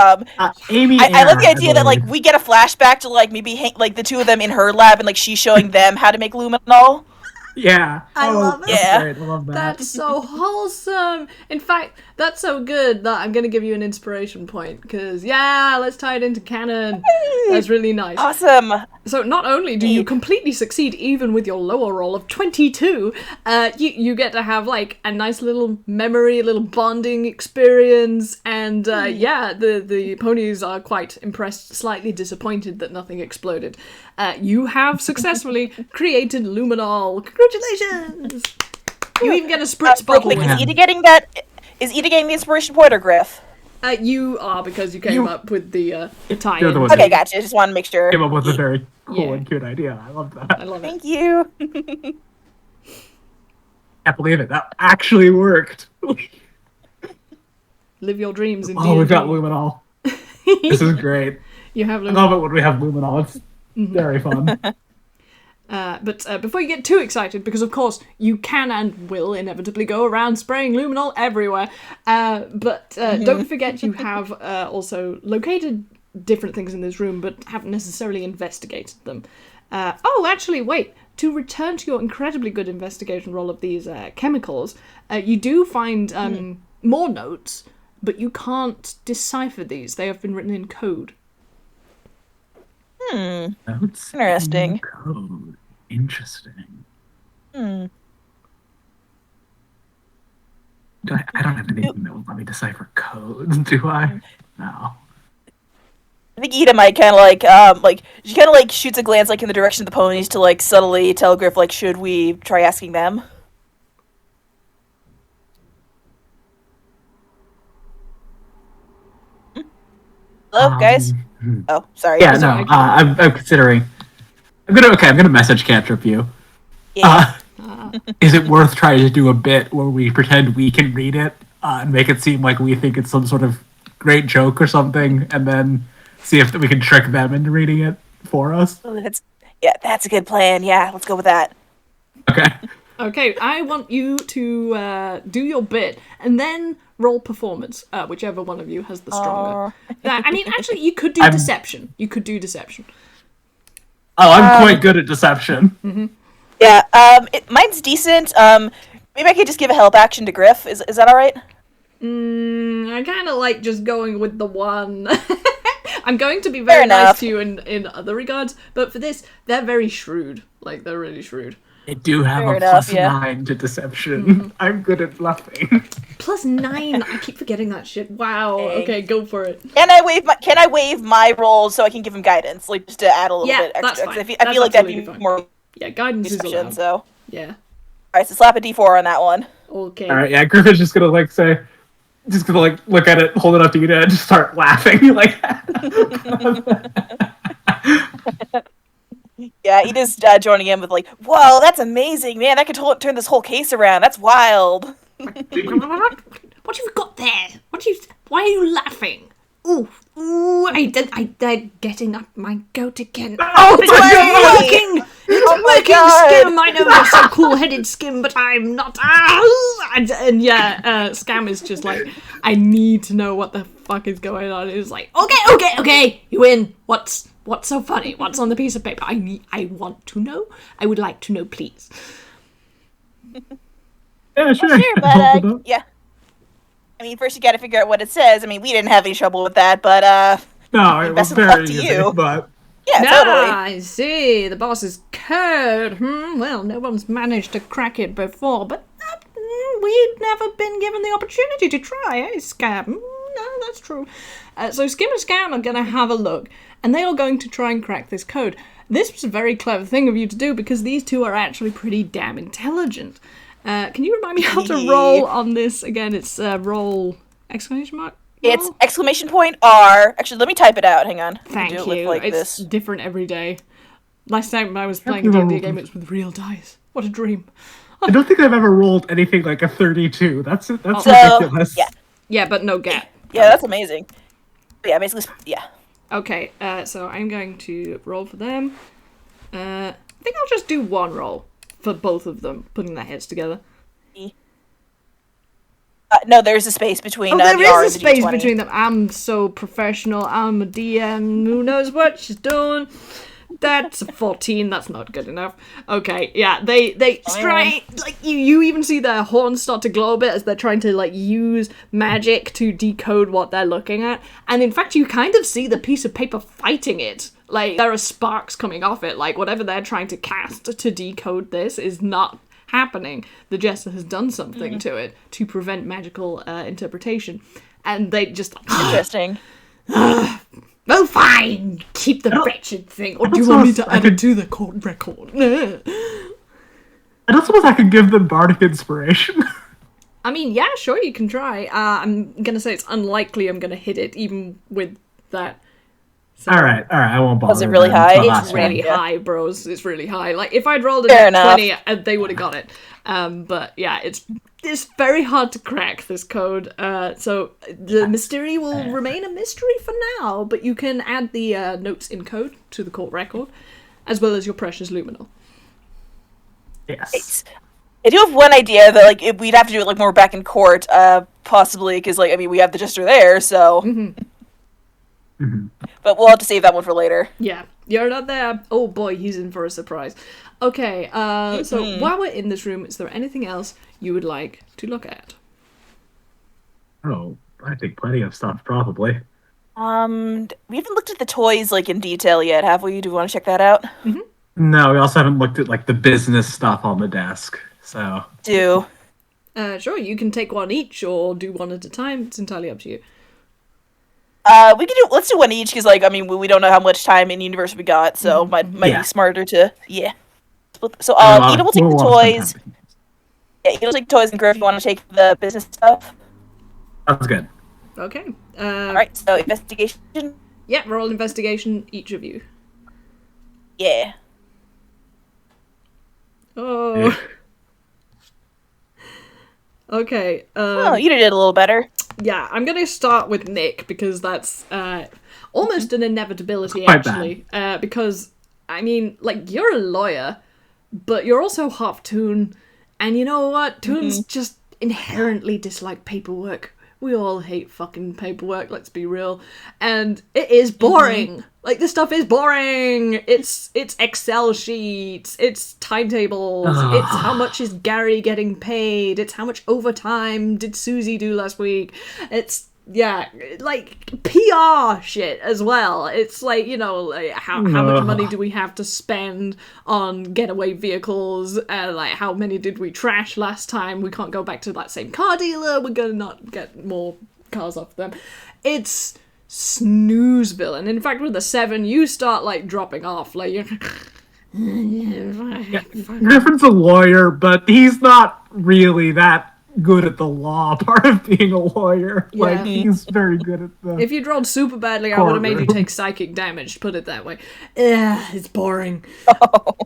Amy. I love the idea that we get a flashback to maybe the two of them in her lab and she's showing them how to make luminol. Yeah. I love it. Yeah. Great. I love that. That's so wholesome. In fact, that's so good that I'm going to give you an inspiration point because, let's tie it into canon. That's really nice. Awesome. So not only do you completely succeed even with your lower roll of 22, you get to have a nice little memory, a little bonding experience, and the ponies are quite impressed, slightly disappointed that nothing exploded. You have successfully created luminol. Congratulations! You even get a spritz bottle. Is Ida getting that? Is Ida getting the inspiration point or Griff? You are, because you came up with the tie-in. Okay, gotcha. I just want to make sure. Came up with a very cool and cute idea. I love that. I love it. Thank you. Can't believe it. That actually worked. Live your dreams in we've got luminol. This is great. You have luminol. I love it when we have luminol. It's very fun. But before you get too excited, because of course you can and will inevitably go around spraying luminol everywhere, but don't forget you have also located different things in this room, but haven't necessarily investigated them. Actually, wait. To return to your incredibly good investigation roll of these chemicals, you do find more notes, but you can't decipher these. They have been written in code. Notes Interesting. in code. Interesting. I don't have anything that will let me decipher code, do I? No. I think Ida might kind of she kind of shoots a glance in the direction of the ponies to subtly tell Griff should we try asking them? Hello, guys. Oh, sorry. Yeah, no. I'm considering. I'm gonna message Cantrip you. Yeah. Is it worth trying to do a bit where we pretend we can read it and make it seem like we think it's some sort of great joke or something, and then see if we can trick them into reading it for us? That's a good plan. Yeah, let's go with that. Okay. Okay, I want you to do your bit and then roll performance, whichever one of you has the stronger. Actually, you could do deception. You could do deception. Oh, I'm quite good at deception. Mm-hmm. Yeah, mine's decent. Maybe I could just give a help action to Griff. Is that all right? I kind of like just going with the one. I'm going to be very Fair nice enough. to you in other regards, but for this, they're very shrewd. Like, they're really shrewd. I do have Fair a enough, plus yeah. 9 to deception. I'm good at bluffing. +9. I keep forgetting that shit. Wow. Dang. Okay, go for it. Can I waive my roll so I can give him guidance, like just to add a little Yeah, bit extra? that's 'Cause fine. I feel That's like that'd absolutely be fine. more Yeah, guidance is deception. allowed. So, all Yeah. right, so slap a d4 on that one. Okay. All right, yeah. Griffin's just gonna like say, just gonna like look at it, hold it up to you, and just start laughing like. Yeah, he just joining in with like, "Whoa, that's amazing, man! That could turn this whole case around. That's wild." What you've got there? Why are you laughing? Ooh, I did getting up my goat again. Oh, It's my working! It's Oh my working, God. Skim! I know you're so cool-headed, Skim, but I'm not. And yeah, Scam is just like, I need to know what the fuck is going on. It's like, okay, you win. What's so funny? What's on the piece of paper? I want to know. I would like to know, please. Yeah, sure. Sure, but Hold it up. yeah. I mean, first you got to figure out what it says. I mean, we didn't have any trouble with that, but No, it was best of luck very to easy, you. but yeah, totally. I see. The boss's code. Well, no one's managed to crack it before, but we'd never been given the opportunity to try, eh, Scam? No, that's true. So Skim and Scam are going to have a look, and they are going to try and crack this code. This was a very clever thing of you to do, because these two are actually pretty damn intelligent. Can you remind me how to roll on this? Again, it's roll exclamation mark? It's roll? exclamation point R. Actually, let me type it out. Hang on. I can Thank do it you. with, like, It's this. different every day. Last time I was playing a D&D game, it was with real dice. What a dream. I don't think I've ever rolled anything like a 32. That's So, ridiculous. yeah. Yeah, but no gap. Yeah, that's amazing. But yeah, basically, yeah. Okay, so I'm going to roll for them. I think I'll just do one roll for both of them, putting their heads together. No, there's a space between Oh, the there R is and a the space D20. between them. I'm so professional. I'm a DM. Who knows what she's doing? That's a 14. That's not good enough. Okay, yeah, they try, like, you even see their horns start to glow a bit as they're trying to, like, use magic to decode what they're looking at. And in fact, you kind of see the piece of paper fighting it. Like, there are sparks coming off it. Like, whatever they're trying to cast to decode this is not happening. The jester has done something to it to prevent magical interpretation. And they just... Interesting. Oh, fine! Keep the wretched thing. Or do you want me to add it to the court record? I don't suppose I could give them bardic inspiration. I mean, yeah, sure, you can try. I'm gonna say it's unlikely I'm gonna hit it, even with that. So all right, I won't bother. Was it really then. high? The It's last It's one. really Yeah. high, bros. It's really high. Like, if I'd rolled a Fair net enough. 20, they would have got it. But yeah, it's very hard to crack this code. So the mystery will remain a mystery for now, but you can add the notes in code to the court record, as well as your precious luminol. Yes. I do have one idea that, like, we'd have to do it, like, more back in court, possibly, because, like, I mean, we have the jester there, so... But we'll have to save that one for later. Yeah, you're not there. Oh boy, he's in for a surprise. Okay, so while we're in this room, is there anything else you would like to look at? Oh, I think plenty of stuff, probably. We haven't looked at the toys, like, in detail yet, have we? Do we want to check that out? No, we also haven't looked at like the business stuff on the desk. So Do. Sure, you can take one each or do one at a time. It's entirely up to you. We can do. Let's do one each because, like, I mean, we don't know how much time in universe we got, so might Yeah. be smarter to split. So, Well, Eda will take we'll the want some toys. time. Yeah, Eda will take the toys, and Griff, you want to take the business stuff? That's good. Okay. All right. So investigation. Yeah, roll investigation, each of you. Yeah. Oh. Okay. Oh, Eda did a little better. Yeah, I'm gonna start with Nick because that's almost an inevitability, Quite actually. Because, I mean, like, you're a lawyer, but you're also half Toon, and you know what? Toons just inherently dislike paperwork. We all hate fucking paperwork, let's be real. And it is boring. Like, this stuff is boring. It's Excel sheets. It's timetables. It's how much is Gary getting paid. It's how much overtime did Susie do last week. It's yeah, like PR shit as well. It's like, you know, like how much money do we have to spend on getaway vehicles? Like how many did we trash last time? We can't go back to that same car dealer. We're gonna not get more cars off them. It's snoozeville, and in fact with the 7 you start like dropping off, like you're Griffin's a lawyer, but he's not really that good at the law part of being a lawyer. Yeah. Like, he's very good at the... If you'd rolled super badly, I would have made you take psychic damage, put it that way. It's boring.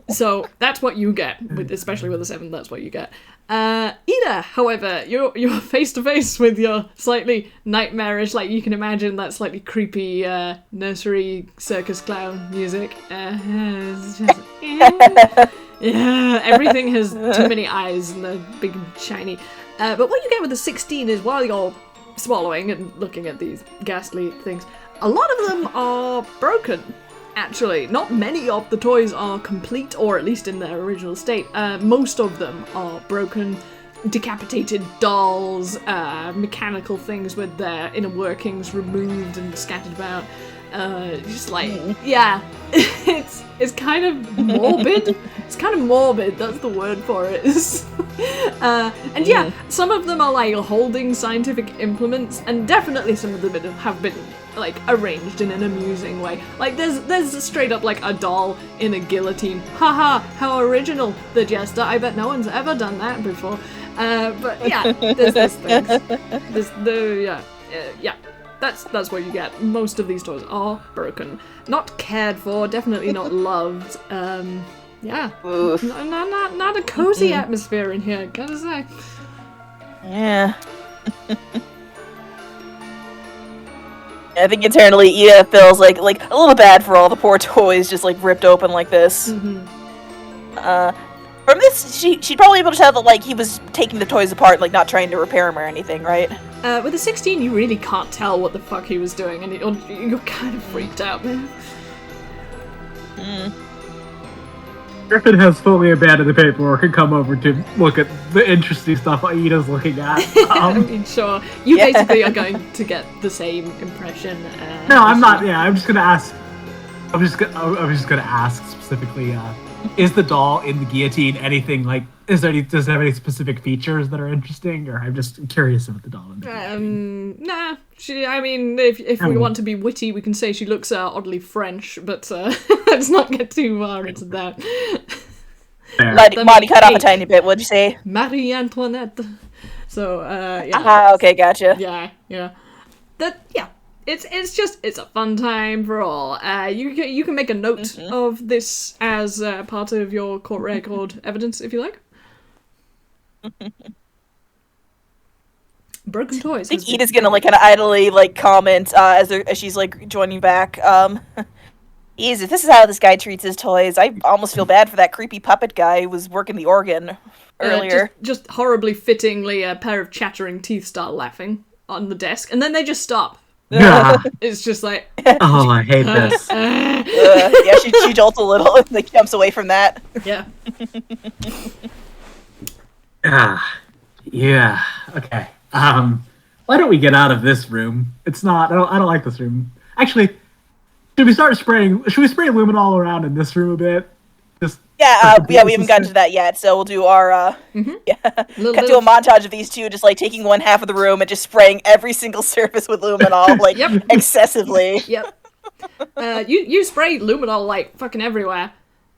So that's what you get, especially with a 7, that's what you get. Ida, however, you're face to face with your slightly nightmarish, like you can imagine that slightly creepy nursery circus clown music. It's just, yeah, everything has too many eyes and they're big and shiny. But what you get with the 16 is while you're swallowing and looking at these ghastly things, a lot of them are broken. Actually, not many of the toys are complete, or at least in their original state. Most of them are broken, decapitated dolls, mechanical things with their inner workings removed and scattered about. Just like, yeah, it's kind of morbid. It's kind of morbid, that's the word for it. And yeah, some of them are like holding scientific implements, and definitely some of them have been like arranged in an amusing way. Like there's straight up like a doll in a guillotine. Haha, how original, the jester. I bet no one's ever done that before. But yeah, there's these things. Yeah. That's what you get. Most of these toys are broken. Not cared for, definitely not loved. Yeah. Not a cozy atmosphere in here, gotta say. Yeah. I think internally Ida feels like a little bad for all the poor toys just like ripped open like this. From this, she'd probably be able to tell that like he was taking the toys apart, like not trying to repair them or anything, right? With the 16, you really can't tell what the fuck he was doing, and you're kind of freaked out, man. Griffin has fully abandoned the paperwork and come over to look at the interesting stuff Ida's looking at. I mean, sure. You basically are going to get the same impression. No, I'm not. Yeah, I'm just gonna ask. I'm just gonna ask specifically. Is the doll in the guillotine anything like? Does it have any specific features that are interesting, or I'm just curious about the doll in the guillotine? Nah. I mean, if we want to be witty, we can say she looks oddly French, but let's not get too far into that. Marty cut off a tiny bit. What'd you say? Marie Antoinette. So yeah. Okay, gotcha. Yeah. It's a fun time for all. You can make a note of this as part of your court record evidence if you like. Broken toys. I think Ida's gonna like kind of idly like comment as she's like joining back. If this is how this guy treats his toys, I almost feel bad for that creepy puppet guy who was working the organ earlier. Just horribly fittingly, a pair of chattering teeth start laughing on the desk, and then they just stop. It's just like, oh, I hate this. Yeah, she jolts a little and like jumps away from that. Yeah. Yeah. Okay. Why don't we get out of this room? It's not. I don't like this room. Actually, should we spray luminol around in this room a bit? We haven't gotten to that yet, so we'll do our cut to a montage of these two just like taking one half of the room and just spraying every single surface with luminol like excessively. Yep. You spray luminol like fucking everywhere,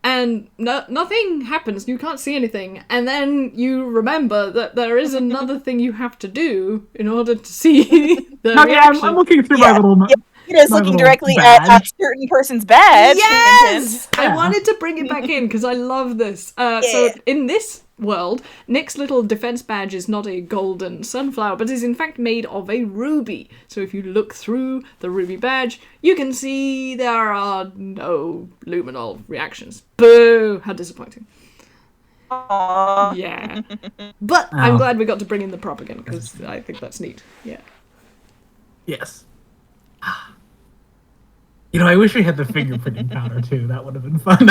and nothing happens. You can't see anything, and then you remember that there is another thing you have to do in order to see the reaction. I'm looking through my little. Ida's looking directly at a certain person's badge. Yes! I wanted to bring it back in because I love this. So in this world, Nick's little defense badge is not a golden sunflower, but is in fact made of a ruby. So if you look through the ruby badge, you can see there are no luminol reactions. Boo! How disappointing. Aww. Yeah. But I'm glad we got to bring in the prop again because I think that's neat. Yeah. Yes. You know, I wish we had the fingerprinting powder too. That would have been fun.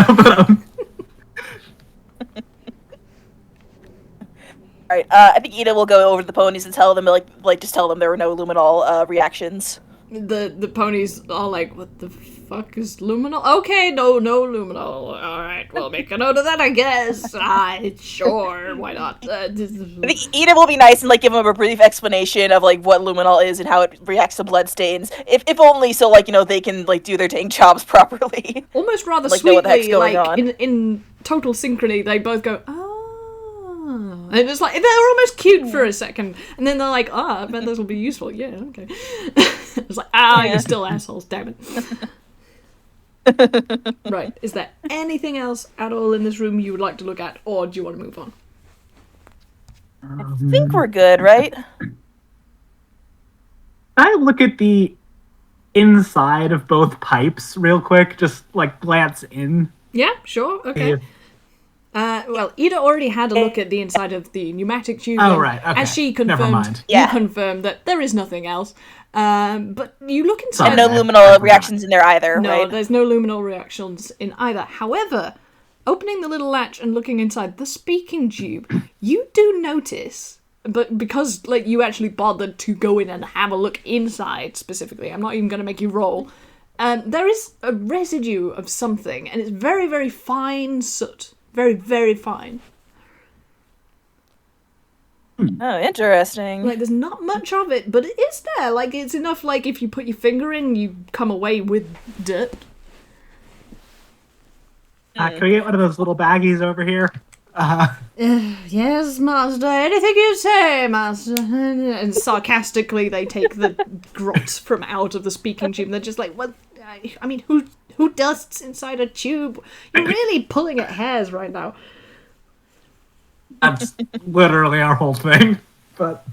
Alright, I think Ida will go over to the ponies and tell them, like just tell them there were no luminol reactions. The ponies are like, what the fuck is luminol? Okay, no luminol. Alright, we'll make a note of that, I guess. Sure, why not? I think Ida will be nice and like give them a brief explanation of like what luminol is and how it reacts to blood stains. If only so like, they can like do their dang jobs properly. Almost rather like, sweetly, know what the heck's going on. in total synchrony, they both go, and it's like, they're almost cute for a second, and then they're like, I bet this will be useful. Yeah, okay. It's like, you're still assholes, damn it. Right, is there anything else at all in this room you would like to look at, or do you want to move on? I think we're good, right? I look at the inside of both pipes real quick, just like glance in. Yeah, sure, okay. Well, Ida already had a look at the inside of the pneumatic tube. Oh, right, okay. As she Never confirmed, mind. you confirmed that there is nothing else. But you look inside. And no luminol reactions in there either, No, right? there's no luminol reactions in either. However, opening the little latch and looking inside the speaking tube, you do notice, but because like you actually bothered to go in and have a look inside specifically, I'm not even going to make you roll. There is a residue of something, and it's very, very fine soot. Very, very fine. Oh, interesting. Like, there's not much of it, but it is there. Like, it's enough, like, if you put your finger in, you come away with dirt. Can we get one of those little baggies over here? Yes, master. Anything you say, master. And sarcastically, they take the grot from out of the speaking tube. They're just like, well, I mean, who dusts inside a tube? You're really pulling at hairs right now. That's literally our whole thing. But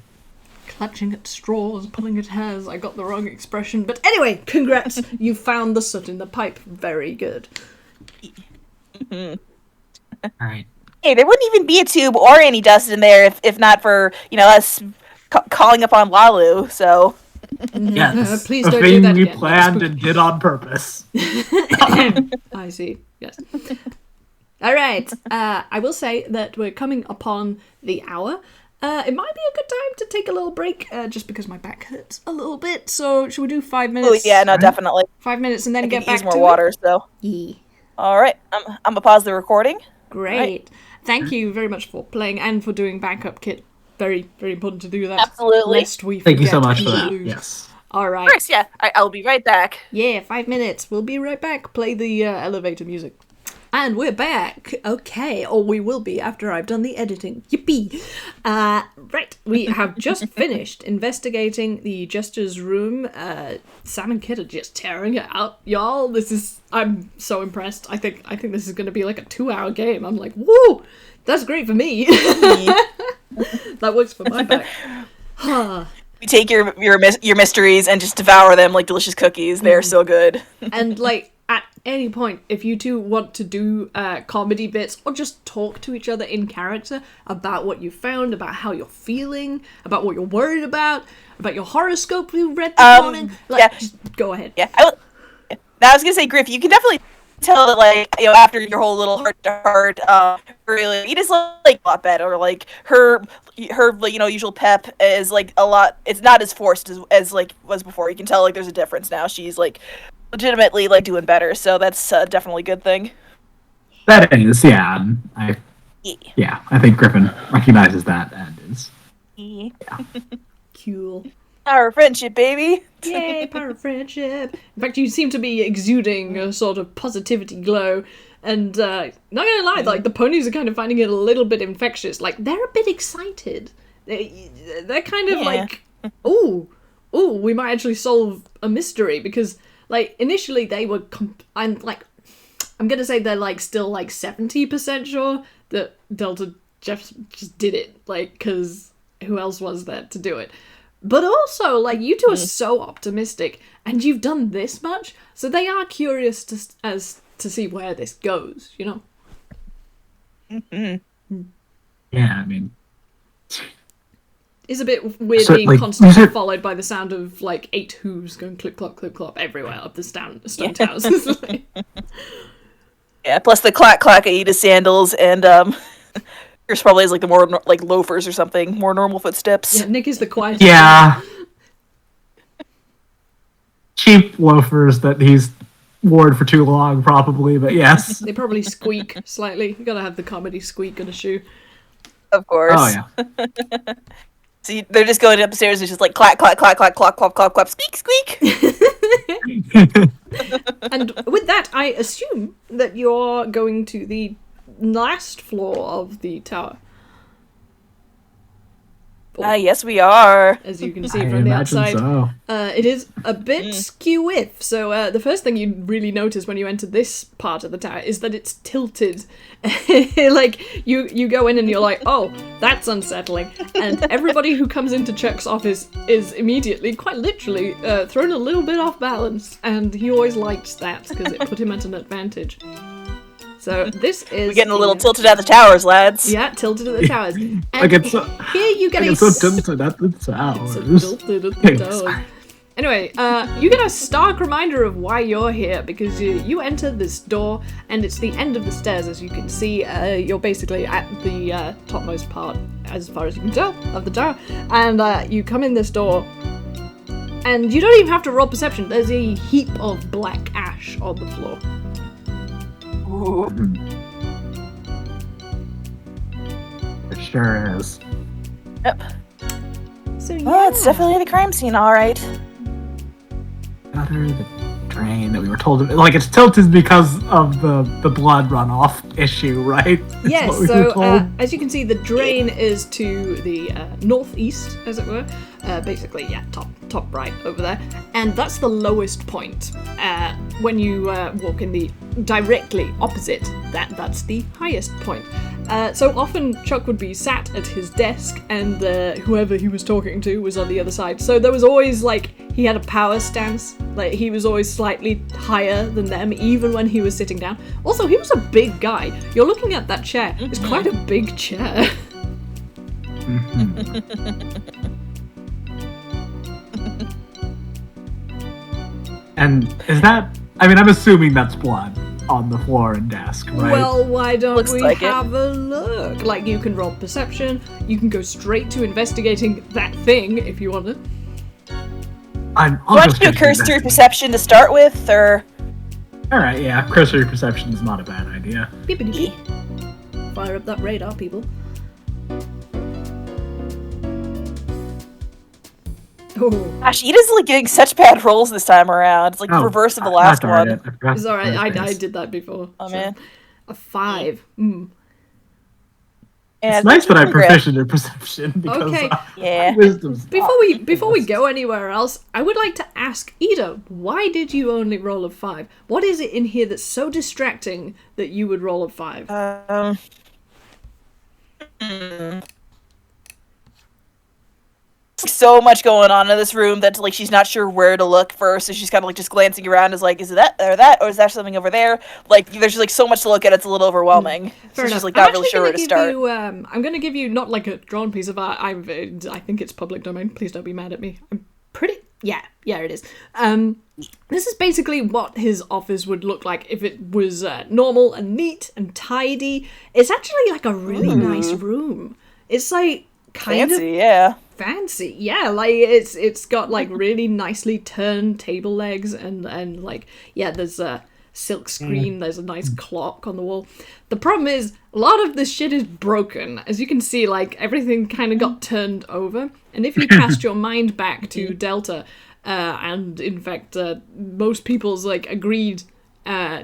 Clutching at straws, pulling at hairs. I got the wrong expression. But anyway, congrats. You found the soot in the pipe. Very good. all right. Hey, there wouldn't even be a tube or any dust in there if not for, us calling upon Lalu, so... Yes, Please a don't do thing that we again. planned and did on purpose. I see, yes. All right, I will say that we're coming upon the hour. It might be a good time to take a little break, just because my back hurts a little bit. So should we do 5 minutes? Oh, yeah, no, definitely. 5 minutes and then get back use more to water, it? so... Yeah. All right, I'm going to pause the recording. Great. Right. Thank you very much for playing and for doing backup, Kit. Very, very important to do that. Absolutely. Lest we Thank you so forget much and for that. lose. Yes. All Of right. course, yeah. I'll be right back. Yeah, 5 minutes. We'll be right back. Play the elevator music. And we're back. Okay, or we will be after I've done the editing. Yippee! Right, we have just finished investigating the Jester's room. Sam and Kit are just tearing it out, y'all. I'm so impressed. I think this is going to be like a 2-hour game. I'm like, woo! That's great for me. That works for my back. You take your mysteries and just devour them like delicious cookies. They're so good. And like at any point, if you two want to do comedy bits or just talk to each other in character about what you found, about how you're feeling, about what you're worried about your horoscope you read this morning, just go ahead. Yeah, I was gonna say, Griff, you can definitely tell that, like, after your whole little heart-to-heart, really, it is like a lot better. Like her usual pep is like a lot. It's not as forced as like was before. You can tell like there's a difference now. She's like legitimately like doing better. So that's definitely a good thing. That is, yeah. I think Griffin recognizes that and is. Yeah. Cool. Our friendship, baby. Yay, power of friendship. In fact, you seem to be exuding a sort of positivity glow. And, not gonna lie, like, the ponies are kind of finding it a little bit infectious. Like, they're a bit excited. They're kind of like, ooh, we might actually solve a mystery. Because, like, initially they were, I'm gonna say they're, like, still, like, 70% sure that Delta just did it. Like, because who else was there to do it? But also, like, you two are so optimistic, and you've done this much, so they are curious to see where this goes, you know? Mm-hmm. Yeah, I mean... It's a bit weird So, being like, constantly followed by the sound of, like, 8 hooves going clip-clop everywhere up the stone towers. Yeah, plus the clack-clack of Ada's sandals, and, Yours probably has like the more like loafers or something, more normal footsteps. Yeah, Nick is the quiet. Yeah. Cheap loafers that he's worn for too long, probably, but yes. They probably squeak slightly. You gotta have the comedy squeak on a shoe. Of course. Oh, yeah. See, they're just going upstairs. It's just like clack, clack, clack, clack, clack, clack, clack, clack, squeak, squeak. And with that, I assume that you're going to the last floor of the tower. Yes, we are. As you can see I from the imagine outside. so. It is a bit skew-if. So the first thing you really notice when you enter this part of the tower is that it's tilted. Like, you go in and you're like, oh, that's unsettling. And everybody who comes into Chuck's office is immediately, quite literally, thrown a little bit off balance. And he always liked that, because it put him at an advantage. So this is... We're getting a little tilted at the towers, lads. Yeah, tilted at the towers. And Like it's so, here you get like it's so tilted at the towers. tilted at the towers. Anyway, you get a stark reminder of why you're here, because you enter this door, and it's the end of the stairs, as you can see. You're basically at the topmost part, as far as you can tell, of the tower. And you come in this door, and you don't even have to roll perception. There's a heap of black ash on the floor. Ooh. It sure is. Yep. So yeah. Oh, it's definitely the crime scene, all right. Gutter, the drain that we were told. Like, it's tilted because of the blood runoff issue, right? That's Yes, what we were so told. as you can see, the drain is to the northeast, as it were. Basically, yeah, top right over there. And that's the lowest point. When you walk in the directly opposite, that's the highest point. So often Chuck would be sat at his desk and whoever he was talking to was on the other side. So there was always, like, he had a power stance. Like, he was always slightly higher than them, even when he was sitting down. Also, he was a big guy. You're looking at that chair. It's quite a big chair. And is that... I mean, I'm assuming that's blood on the floor and desk, right? Well, why don't Looks we like it. have a look? Like, you can roll perception. You can go straight to investigating that thing if you want to. I'll You want just to do a go cursory through that. perception to start with, or... Alright, yeah, cursory perception is not a bad idea. Beepity beep. Fire up that radar, people. Oh, Gosh, Ida's like getting such bad rolls this time around. It's like the reverse of the last darn one. it. I forgot it's alright. to I face. did that before. Oh, so. man. A 5. And It's nice that I'm grip. proficient in perception because Okay. Yeah. wisdom's Before we go anywhere else, I would like to ask Ida, why did you only roll a 5? What is it in here that's so distracting that you would roll a 5? So much going on in this room that like she's not sure where to look first, so she's kind of like just glancing around, is like, is it that or that, or is that something over there? Like, there's just like so much to look at, it's a little overwhelming. Fair so enough. she's like not I'm really actually sure where gonna to give start. you, I'm going to give you not like a drawn piece of art. I think it's public domain. Please don't be mad at me. I'm pretty. Yeah, it is. This is basically what his office would look like if it was normal and neat and tidy. It's actually like a really nice room. It's like kind Fancy, of yeah. fancy, yeah. Like it's got like really nicely turned table legs and like there's a silk screen. There's a nice clock on the wall. The problem is a lot of this shit is broken. As you can see, like everything kind of got turned over. And if you cast your mind back to Delta, and in fact most people's like agreed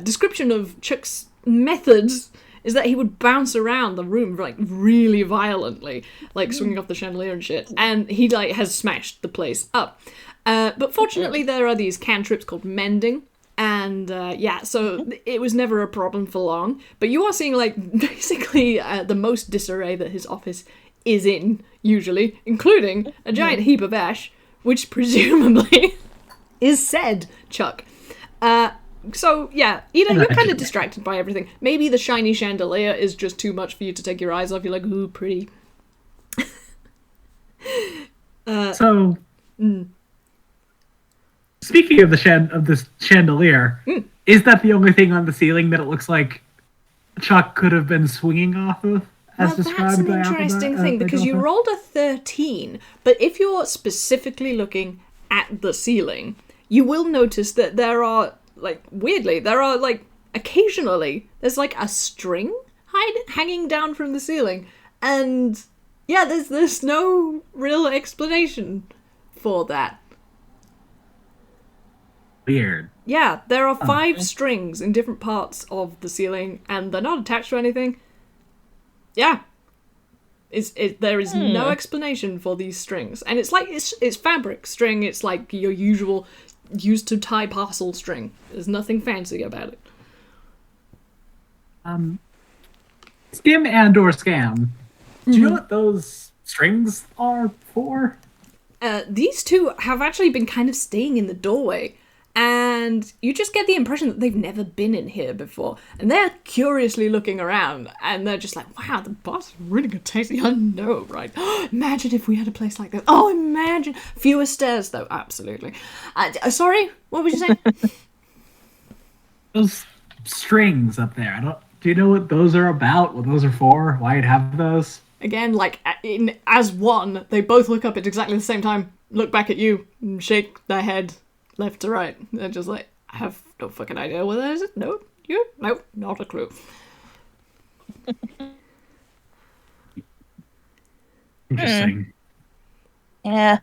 description of Chuck's methods is that he would bounce around the room like really violently, like swinging off the chandelier and shit, and he like has smashed the place up. But fortunately there are these cantrips called mending, and so it was never a problem for long. But you are seeing like basically the most disarray that his office is in, usually, including a giant heap of ash, which presumably is said Chuck. So, yeah, Ida, you're kind of distracted by everything. Maybe the shiny chandelier is just too much for you to take your eyes off. You're like, ooh, pretty. Speaking of this chandelier, is that the only thing on the ceiling that it looks like Chuck could have been swinging off of as Well, that's described an by interesting thing, because you rolled a 13, but if you're specifically looking at the ceiling, you will notice that there are, like, weirdly, occasionally, there's, like, a string hanging down from the ceiling, and, yeah, there's no real explanation for that. Weird. Yeah, there are 5 strings in different parts of the ceiling, and they're not attached to anything. Yeah. There is no explanation for these strings. And it's like, it's fabric string, it's like your usual used to tie parcel string. There's nothing fancy about it. Skim and or scam. Do you know what those strings are for? These two have actually been kind of staying in the doorway, and you just get the impression that they've never been in here before. And they're curiously looking around, and they're just like, wow, the boss is really good tasting. I know, right? Imagine if we had a place like this. Oh, imagine. Fewer stairs, though, absolutely. Sorry, what would you say? Those strings up there. Do you know what those are about? What those are for? Why you'd have those? Again, like, as one, they both look up at exactly the same time, look back at you, and shake their head left to right. They're just like, I have no fucking idea what that is. Nope. Nope, not a clue. Interesting. Yeah.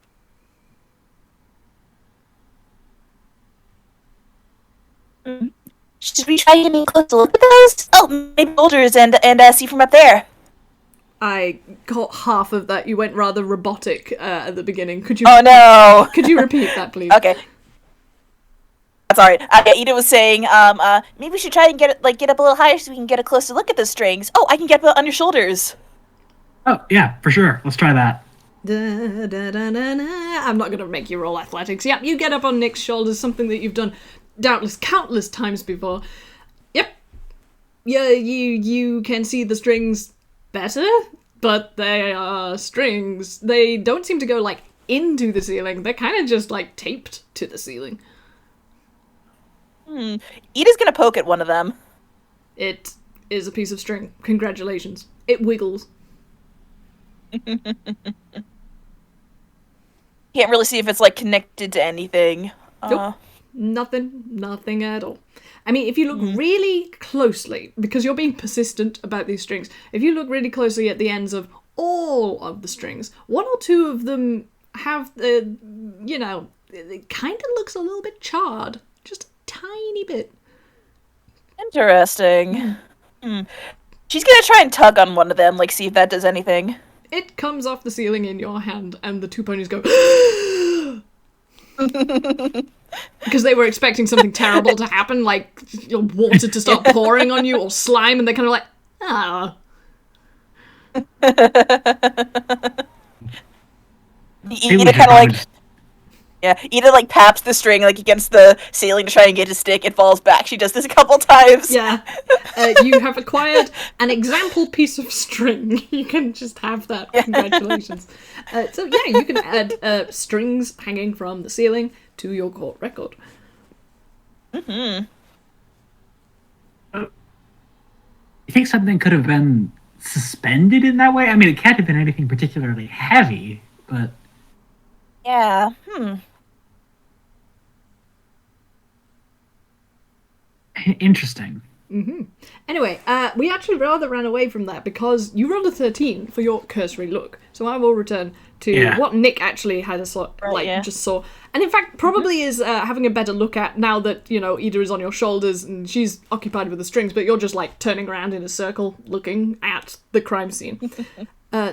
Should we try getting close to look at those? Oh, maybe boulders and see from up there. I caught half of that. You went rather robotic at the beginning. Could you? Oh no! Could you repeat that, please? Okay. That's alright. Ida was saying, maybe we should try and get up a little higher so we can get a closer look at the strings. Oh, I can get on your shoulders. Oh, yeah, for sure. Let's try that. Da, da, da, da, da. I'm not going to make you roll athletics. Yep, you get up on Nick's shoulders, something that you've done doubtless countless times before. Yep. Yeah, you can see the strings better, but they are strings. They don't seem to go, like, into the ceiling. They're kind of just, like, taped to the ceiling. Ida's gonna poke at one of them. It is a piece of string. Congratulations. It wiggles. Can't really see if it's, like, connected to anything. Nope. Nothing at all. I mean, if you look really closely, because you're being persistent about these strings, if you look really closely at the ends of all of the strings, one or two of them have, it kind of looks a little bit charred. Just a tiny bit. Interesting. She's gonna try and tug on one of them, like, see if that does anything. It comes off the ceiling in your hand, and the two ponies go... Because they were expecting something terrible to happen, like water to start pouring on you, or slime, and they're kind of like, ah. Ida kind of like... Yeah, Ida, like, paps the string, like, against the ceiling to try and get a stick. It falls back. She does this a couple times. Yeah. You have acquired an example piece of string. You can just have that. Congratulations. So, yeah, you can add strings hanging from the ceiling to your court record. You think something could have been suspended in that way? I mean, it can't have been anything particularly heavy, but... Yeah, Interesting. Anyway, we actually rather ran away from that because you rolled a 13 for your cursory look. So I will return to what Nick actually had just saw. And in fact, probably is having a better look at now that, Ida is on your shoulders and she's occupied with the strings, but you're just, like, turning around in a circle looking at the crime scene.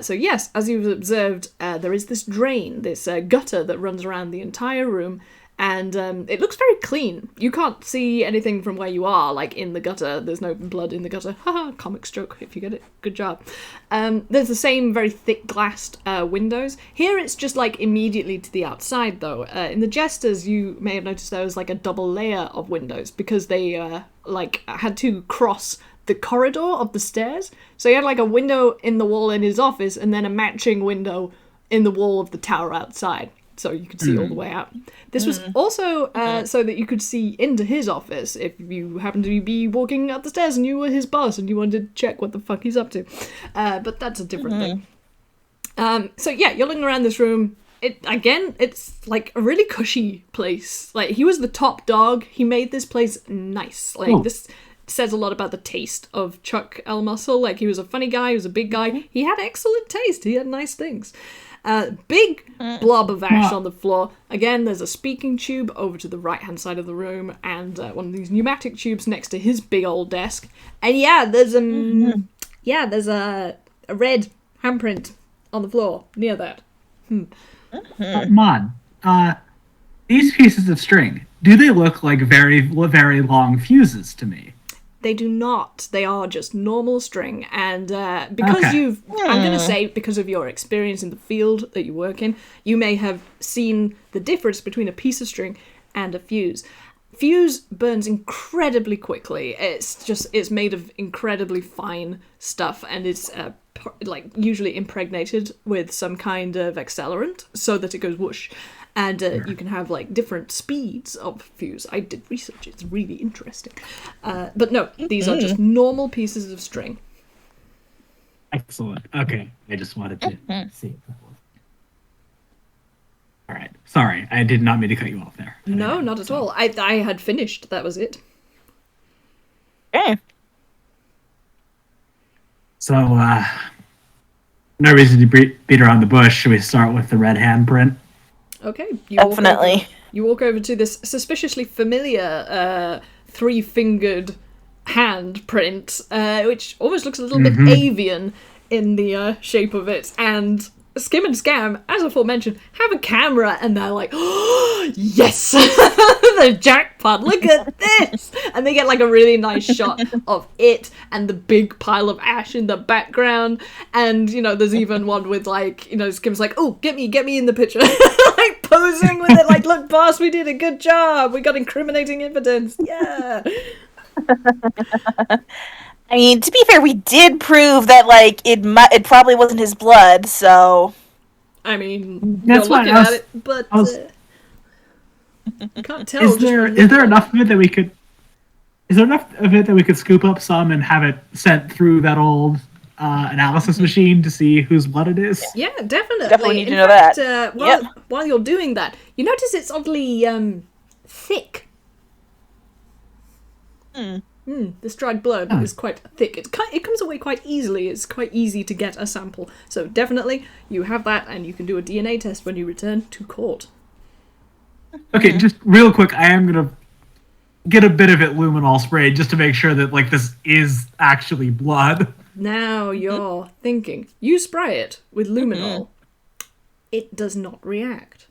So yes, as you've observed, there is this drain, this gutter that runs around the entire room, and it looks very clean. You can't see anything from where you are, like, in the gutter. There's no blood in the gutter. Haha, comic stroke, if you get it. Good job. There's the same very thick glassed windows. Here it's just, like, immediately to the outside, though. In the Jesters, you may have noticed there was, like, a double layer of windows, because they, had to cross the corridor of the stairs. So he had, like, a window in the wall in his office, and then a matching window in the wall of the tower outside. so you could see all the way out. This was also so that you could see into his office if you happened to be walking up the stairs and you were his boss and you wanted to check what the fuck he's up to. But that's a different thing. So yeah, you're looking around this room. It's like a really cushy place. Like, he was the top dog. He made this place nice. Like, this says a lot about the taste of Chuck L. Muscle. Like, he was a funny guy. He was a big guy. He had excellent taste. He had nice things. Big blob of ash on the floor. Again, there's a speaking tube over to the right-hand side of the room, and one of these pneumatic tubes next to his big old desk. And yeah, there's a red handprint on the floor near that. Mon, these pieces of string, do they look like very, very long fuses to me? They do not. They are just normal string. And because I'm going to say, because of your experience in the field that you work in, you may have seen the difference between a piece of string and a fuse. Fuse burns incredibly quickly. It's made of incredibly fine stuff, and it's like usually impregnated with some kind of accelerant so that it goes whoosh. And you can have like different speeds of fuse. I did research; it's really interesting. But no, these are just normal pieces of string. Excellent. Okay, I just wanted to see it before. All right. Sorry, I did not mean to cut you off there. No, not at all. I had finished. That was it. Okay. So, no reason to beat around the bush. Should we start with the red handprint? Okay. Definitely. You walk over to this suspiciously familiar three-fingered handprint, which almost looks a little bit avian in the shape of it, and Skim and Scam, as aforementioned, have a camera, and they're like, oh, yes! The jackpot, look at this! And they get like a really nice shot of it and the big pile of ash in the background, and, you know, there's even one with like, you know, Skim's like, oh, get me in the picture. Like posing with it, like, look, boss, we did a good job, we got incriminating evidence, yeah! I mean, to be fair, we did prove that, like, it probably wasn't his blood, so... I mean, that's you're why looking at it, but you can't tell. Is there enough of it that we could... Is there enough of it that we could scoop up some and have it sent through that old analysis machine to see whose blood it is? Yeah, definitely. Definitely need to In know fact, that. While you're doing that, you notice it's oddly thick. This dried blood is quite thick. It comes away quite easily. It's quite easy to get a sample. So definitely, you have that, and you can do a DNA test when you return to court. Okay, just real quick, I am going to get a bit of it luminol sprayed just to make sure that, like, this is actually blood. Now you're thinking. You spray it with luminol. It does not react.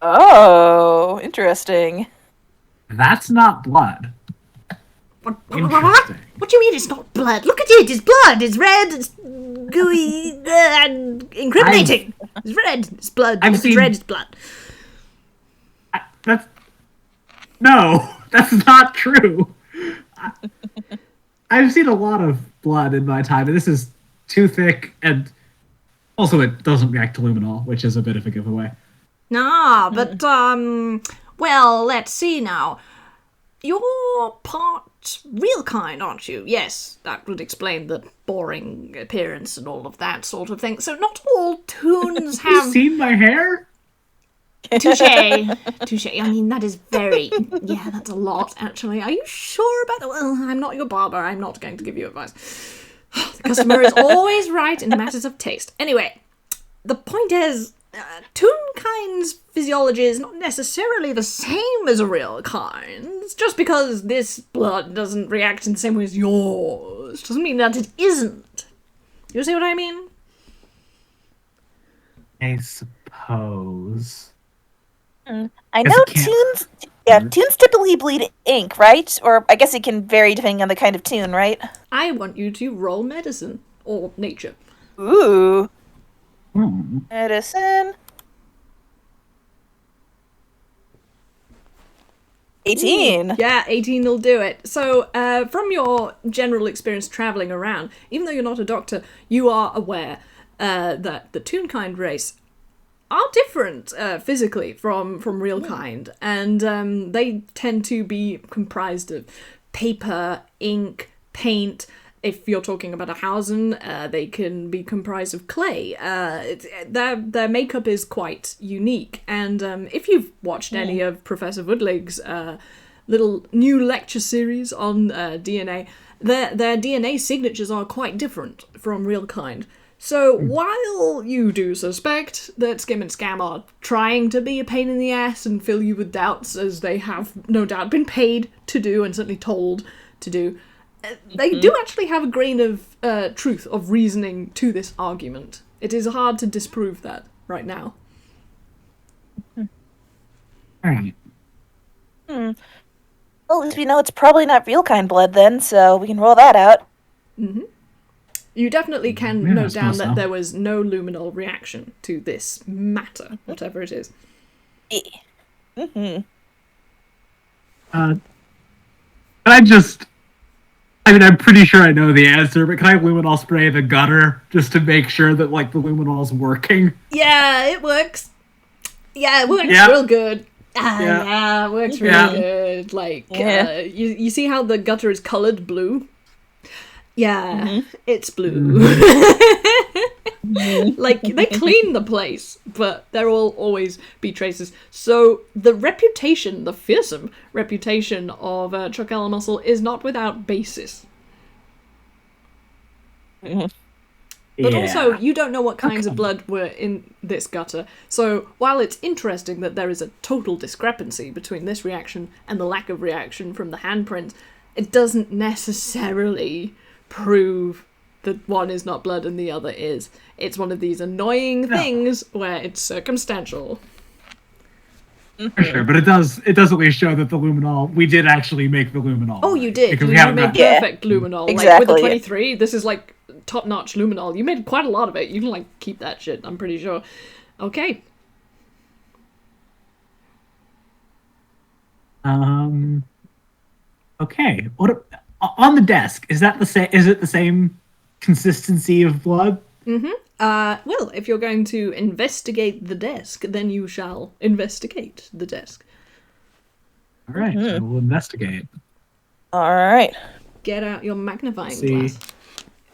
Oh, interesting. That's not blood. What? What do you mean it's not blood? Look at it, it's blood, it's red, it's gooey, and incriminating. It's red, it's blood, it's red, it's blood. No, that's not true. I've seen a lot of blood in my time, and this is too thick, and also it doesn't react to luminol, which is a bit of a giveaway. Nah, but, well, let's see now. You're part real kind, aren't you? Yes, that would explain the boring appearance and all of that sort of thing. So not all toons have... Have you seen my hair? Touché. Touché. I mean, that is very... Yeah, that's a lot, actually. Are you sure about that? Well, I'm not your barber. I'm not going to give you advice. The customer is always right in matters of taste. Anyway, the point is... Toonkind's physiology is not necessarily the same as a real kind's. Just because this blood doesn't react in the same way as yours doesn't mean that it isn't. You see what I mean? I suppose. I know toons... Yeah, toons typically bleed ink, right? Or I guess it can vary depending on the kind of toon, right? I want you to roll medicine. Or nature. Ooh. Medicine. 18. Yeah, 18 will do it. So, from your general experience traveling around, even though you're not a doctor, you are aware that the Toonkind race are different physically from real kind, and they tend to be comprised of paper, ink, paint. If you're talking about a Hausen, they can be comprised of clay. Their makeup is quite unique, and if you've watched any of Professor Woodlig's little new lecture series on DNA, their DNA signatures are quite different from real kind. So while you do suspect that Skim and Scam are trying to be a pain in the ass and fill you with doubts, as they have no doubt been paid to do and certainly told to do, they do actually have a grain of truth, of reasoning to this argument. It is hard to disprove that right now. Alright. Well, at least we know it's probably not real kind blood then, so we can roll that out. You definitely can Yeah, I note down suppose that so. there was no luminol reaction to this matter, whatever it is. Can I'm pretty sure I know the answer, but can I luminol spray the gutter just to make sure that, like, the luminol's working? Yeah, it works. Yeah, it works Yeah. real good. Yeah. Yeah, it works really good. Like, you see how the gutter is coloured blue? Yeah, it's blue. Like, they clean the place, but there will always be traces. So the reputation, the fearsome reputation of Trochellar Muscle is not without basis. But also, you don't know what kinds of blood were in this gutter. So while it's interesting that there is a total discrepancy between this reaction and the lack of reaction from the handprint, it doesn't necessarily prove that one is not blood and the other is. It's one of these annoying things where it's circumstantial. For sure, but it does at least show that the luminol, we did actually make the luminol. Oh, you did. Because You we haven't made got- perfect luminol. Like, Exactly. with the 23, this is like top-notch luminol. You made quite a lot of it. You can, like, keep that shit, I'm pretty sure. Okay. Okay. What on the desk? Is that the same? Is it the same consistency of blood? Well, if you're going to investigate the desk, then you shall investigate the desk. All right, I will investigate. Alright. Get out your magnifying See. glass.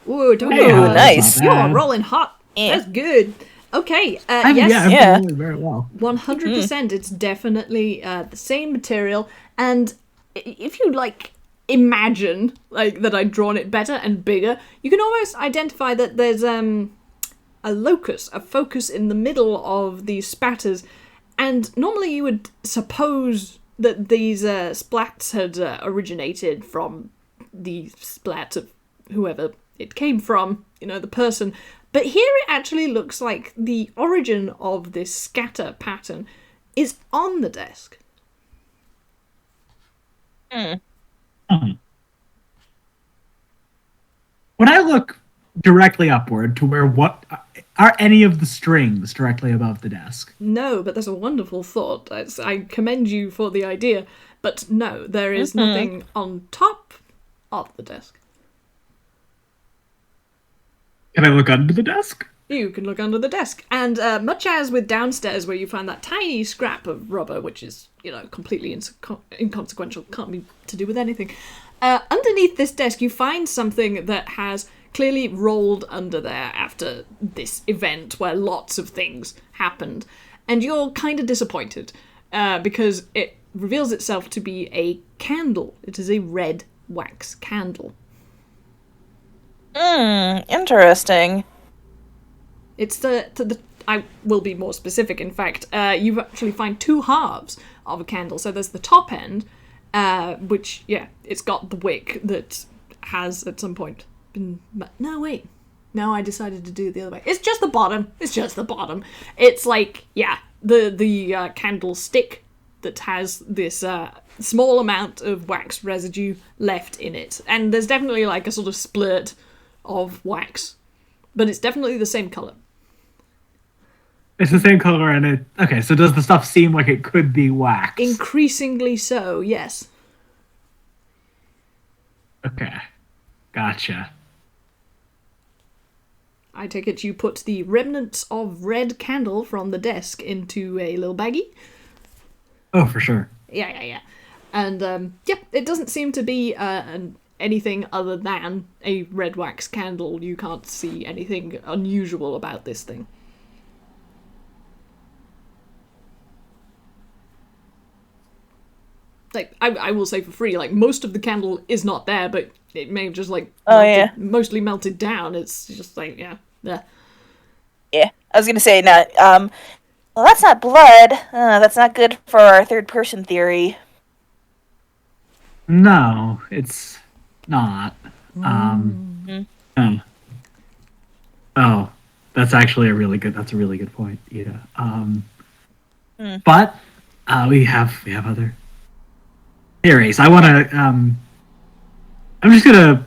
Ooh, don't Hey, go. nice. not You're bad. rolling hot. Yeah. That's good. Okay, I'm Yeah. doing very well. 100%. It's definitely the same material, and if you like imagine like that I'd drawn it better and bigger, you can almost identify that there's a locus, a focus in the middle of these spatters, and normally you would suppose that these splats had originated from the splat of whoever it came from, you know, the person. But here it actually looks like the origin of this scatter pattern is on the desk. When I look directly upward to where what are any of the strings directly above the desk? No, but that's a wonderful thought. I commend you for the idea. But no, there is nothing on top of the desk. Can I look under the desk? You can look under the desk. And much as with downstairs where you find that tiny scrap of rubber, which is, you know, completely inconsequential, can't be to do with anything, underneath this desk you find something that has clearly rolled under there after this event where lots of things happened. And you're kind of disappointed because it reveals itself to be a candle. It is a red wax candle. Interesting. It's the I will be more specific, in fact. You actually find two halves of a candle. So there's the top end, which, yeah, it's got the wick that has at some point been... No, wait. No, I decided to do it the other way. It's just the bottom. It's just the bottom. It's like, yeah, the candlestick that has this small amount of wax residue left in it. And there's definitely like a sort of splurt of wax. But it's definitely the same colour. It's the same color and it... Okay, so does the stuff seem like it could be wax? Increasingly so, yes. Okay. Gotcha. I take it you put the remnants of red candle from the desk into a little baggie. Oh, for sure. Yeah. And, it doesn't seem to be anything other than a red wax candle. You can't see anything unusual about this thing. Like, I will say for free, like, most of the candle is not there, but it may have just, like, mostly melted down. It's just like, yeah. Yeah, I was gonna say, well, that's not blood. That's not good for our third-person theory. No, it's not. Oh, that's actually a really good point, Ida. But we have other theories. I want to. I'm just gonna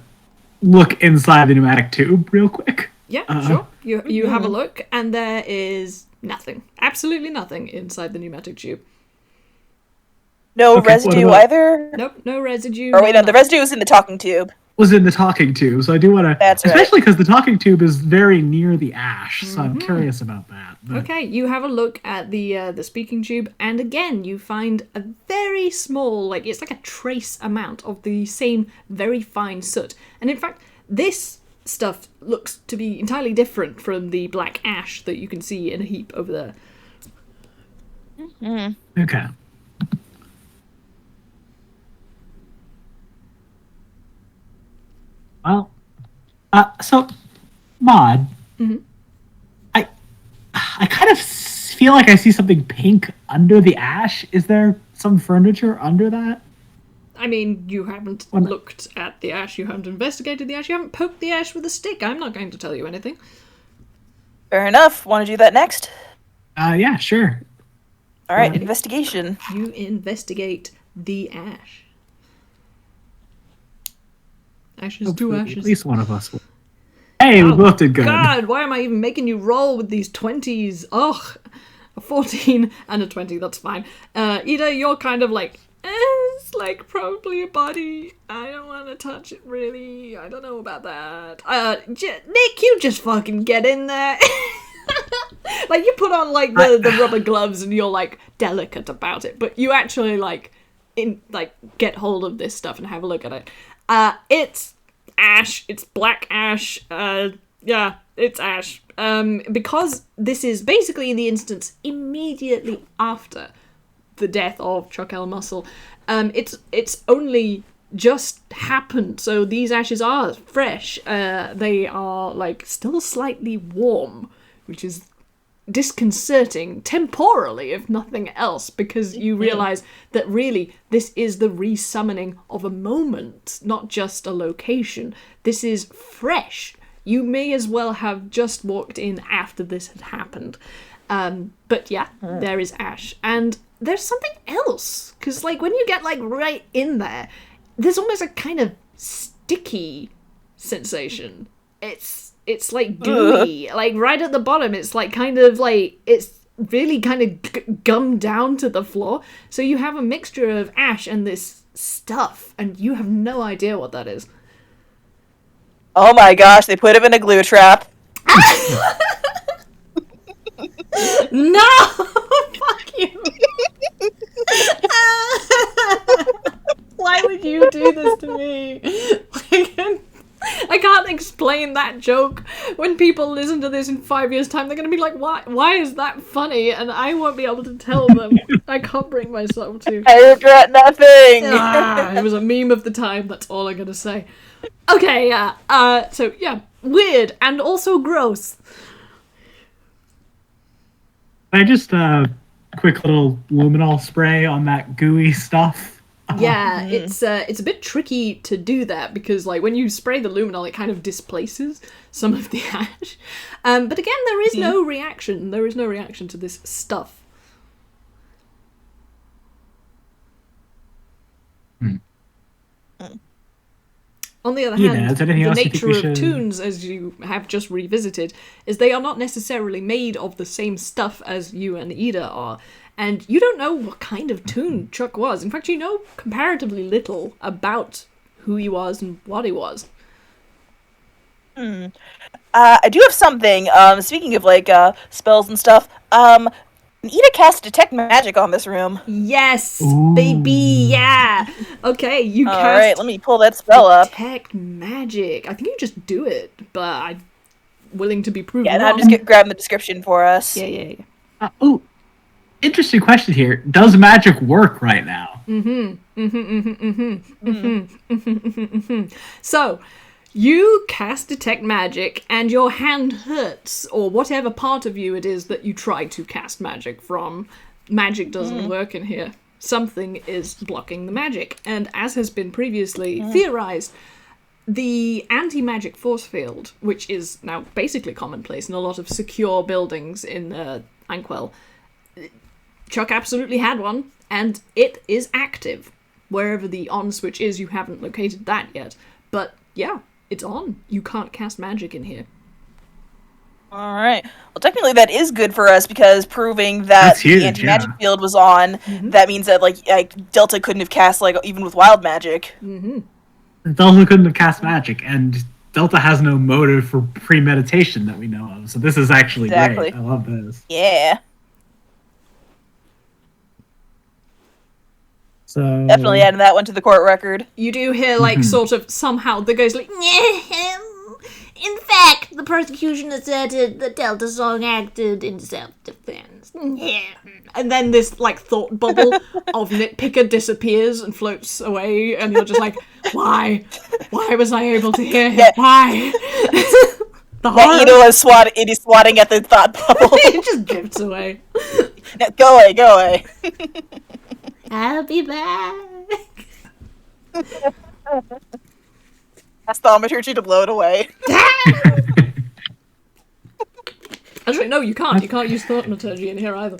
look inside the pneumatic tube real quick. Yeah, sure. You have a look, and there is nothing. Absolutely nothing inside the pneumatic tube. No residue either? Nope, no residue. Or wait, no, the residue was in the talking tube. Was in the talking tube, so I do want to... That's right. Especially because the talking tube is very near the ash, so I'm curious about that. But... Okay, you have a look at the speaking tube, and again, you find a very small, like, it's like a trace amount of the same very fine soot. And in fact, this stuff looks to be entirely different from the black ash that you can see in a heap over there. Okay. Well, so, Maud, I kind of feel like I see something pink under the ash. Is there some furniture under that? I mean, you haven't looked at the ash, you haven't investigated the ash, you haven't poked the ash with a stick. I'm not going to tell you anything. Fair enough. Want to do that next? Yeah, sure. All right, investigation. You investigate the ash. Ashes to ashes. At least one of us will. Hey, we both did good. God, why am I even making you roll with these 20s? Ugh. A 14 and a 20, that's fine. Ida, you're kind of like, it's like probably a body. I don't want to touch it really. I don't know about that. Nick, you just fucking get in there. Like, you put on like the rubber gloves and you're like delicate about it, but you actually get hold of this stuff and have a look at it. It's ash. It's black ash. Yeah, it's ash. Because this is basically the instance immediately after the death of Chuck L. Muscle. It's only just happened, so these ashes are fresh. They are like still slightly warm, which is disconcerting temporally, if nothing else, because you realize that really this is the resummoning of a moment, not just a location. This is fresh. You may as well have just walked in after this had happened. But yeah, there is ash. And there's something else, because like when you get like right in there, there's almost a kind of sticky sensation. It's like gooey, like right at the bottom. It's like kind of like, it's really kind of gummed down to the floor. So you have a mixture of ash and this stuff, and you have no idea what that is. Oh my gosh, they put him in a glue trap. No! Fuck you! Why would you do this to me? I can't explain that joke. When people listen to this in 5 years' time, they're going to be like, why is that funny? And I won't be able to tell them. I can't bring myself to. I regret nothing! It was a meme of the time, that's all I'm going to say. Okay, yeah. So, yeah, weird and also gross. I just, quick little luminol spray on that gooey stuff. Yeah, it's a bit tricky to do that because like when you spray the luminol, it kind of displaces some of the ash. But again, there is no reaction. There is no reaction to this stuff. On the other hand, the nature of tunes, as you have just revisited, is they are not necessarily made of the same stuff as you and Ida are. And you don't know what kind of tune Chuck was. In fact, you know comparatively little about who he was and what he was. I do have something. Speaking of like spells and stuff. Ida cast detect magic on this room. Yes, Ooh. baby, yeah. Okay, you All cast right, let me pull that spell up. detect magic. I think you just do it, but I'm willing to be proven Yeah, and wrong. I'm just grabbing the description for us. Yeah. Interesting question here. Does magic work right now? So, you cast detect magic, and your hand hurts, or whatever part of you it is that you try to cast magic from. Magic doesn't work in here. Something is blocking the magic, and as has been previously theorized, the anti-magic force field, which is now basically commonplace in a lot of secure buildings in Anquel, Chuck absolutely had one, and it is active. Wherever the on switch is, you haven't located that yet. But yeah, it's on. You can't cast magic in here. All right. Well, technically that is good for us because proving that That's huge, the anti-magic yeah. field was on, that means that like Delta couldn't have cast like even with wild magic. Delta couldn't have cast magic, and Delta has no motive for premeditation that we know of. So this is actually Exactly. great. I love this. Yeah. So Definitely adding that one to the court record. You do hear, like, sort of, somehow, the guy's like, in fact, the prosecution asserted that Deltasong acted in self-defense. And then this, like, thought bubble of Nitpicker disappears and floats away, and you're just like, why? Why was I able to hear him? Yeah. Why? The That horror. Ito is swatting at the thought bubble. It just drifts away. No, go away, go away. I'll be back. Ask thaumaturgy to blow it away. Actually, no, you can't. You can't use thaumaturgy in here either.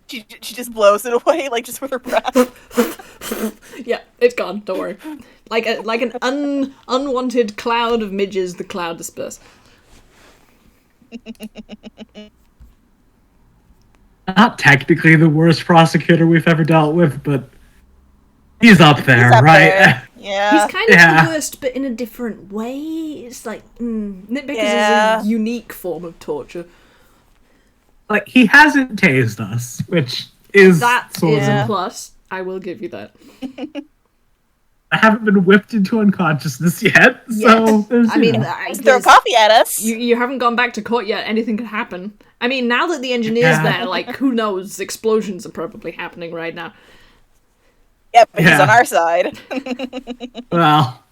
She just blows it away, like just with her breath. Yeah, it's gone. Don't worry. Like an unwanted cloud of midges, the cloud disperse. not technically the worst prosecutor we've ever dealt with, but he's up there, He's up right? there. Yeah. He's kind of Yeah. the worst, but in a different way. It's like, Nitpickers Yeah. is a unique form of torture. Like, he hasn't tased us, which is That sort is of... a plus. I will give you that. I haven't been whipped into unconsciousness yet, so there's, I mean, Just throw coffee at us. you haven't gone back to court yet. Anything could happen. I mean, now that the engineer's Yeah. there, like, who knows? Explosions are probably happening right now. Yeah, but he's Yeah. on our side. well,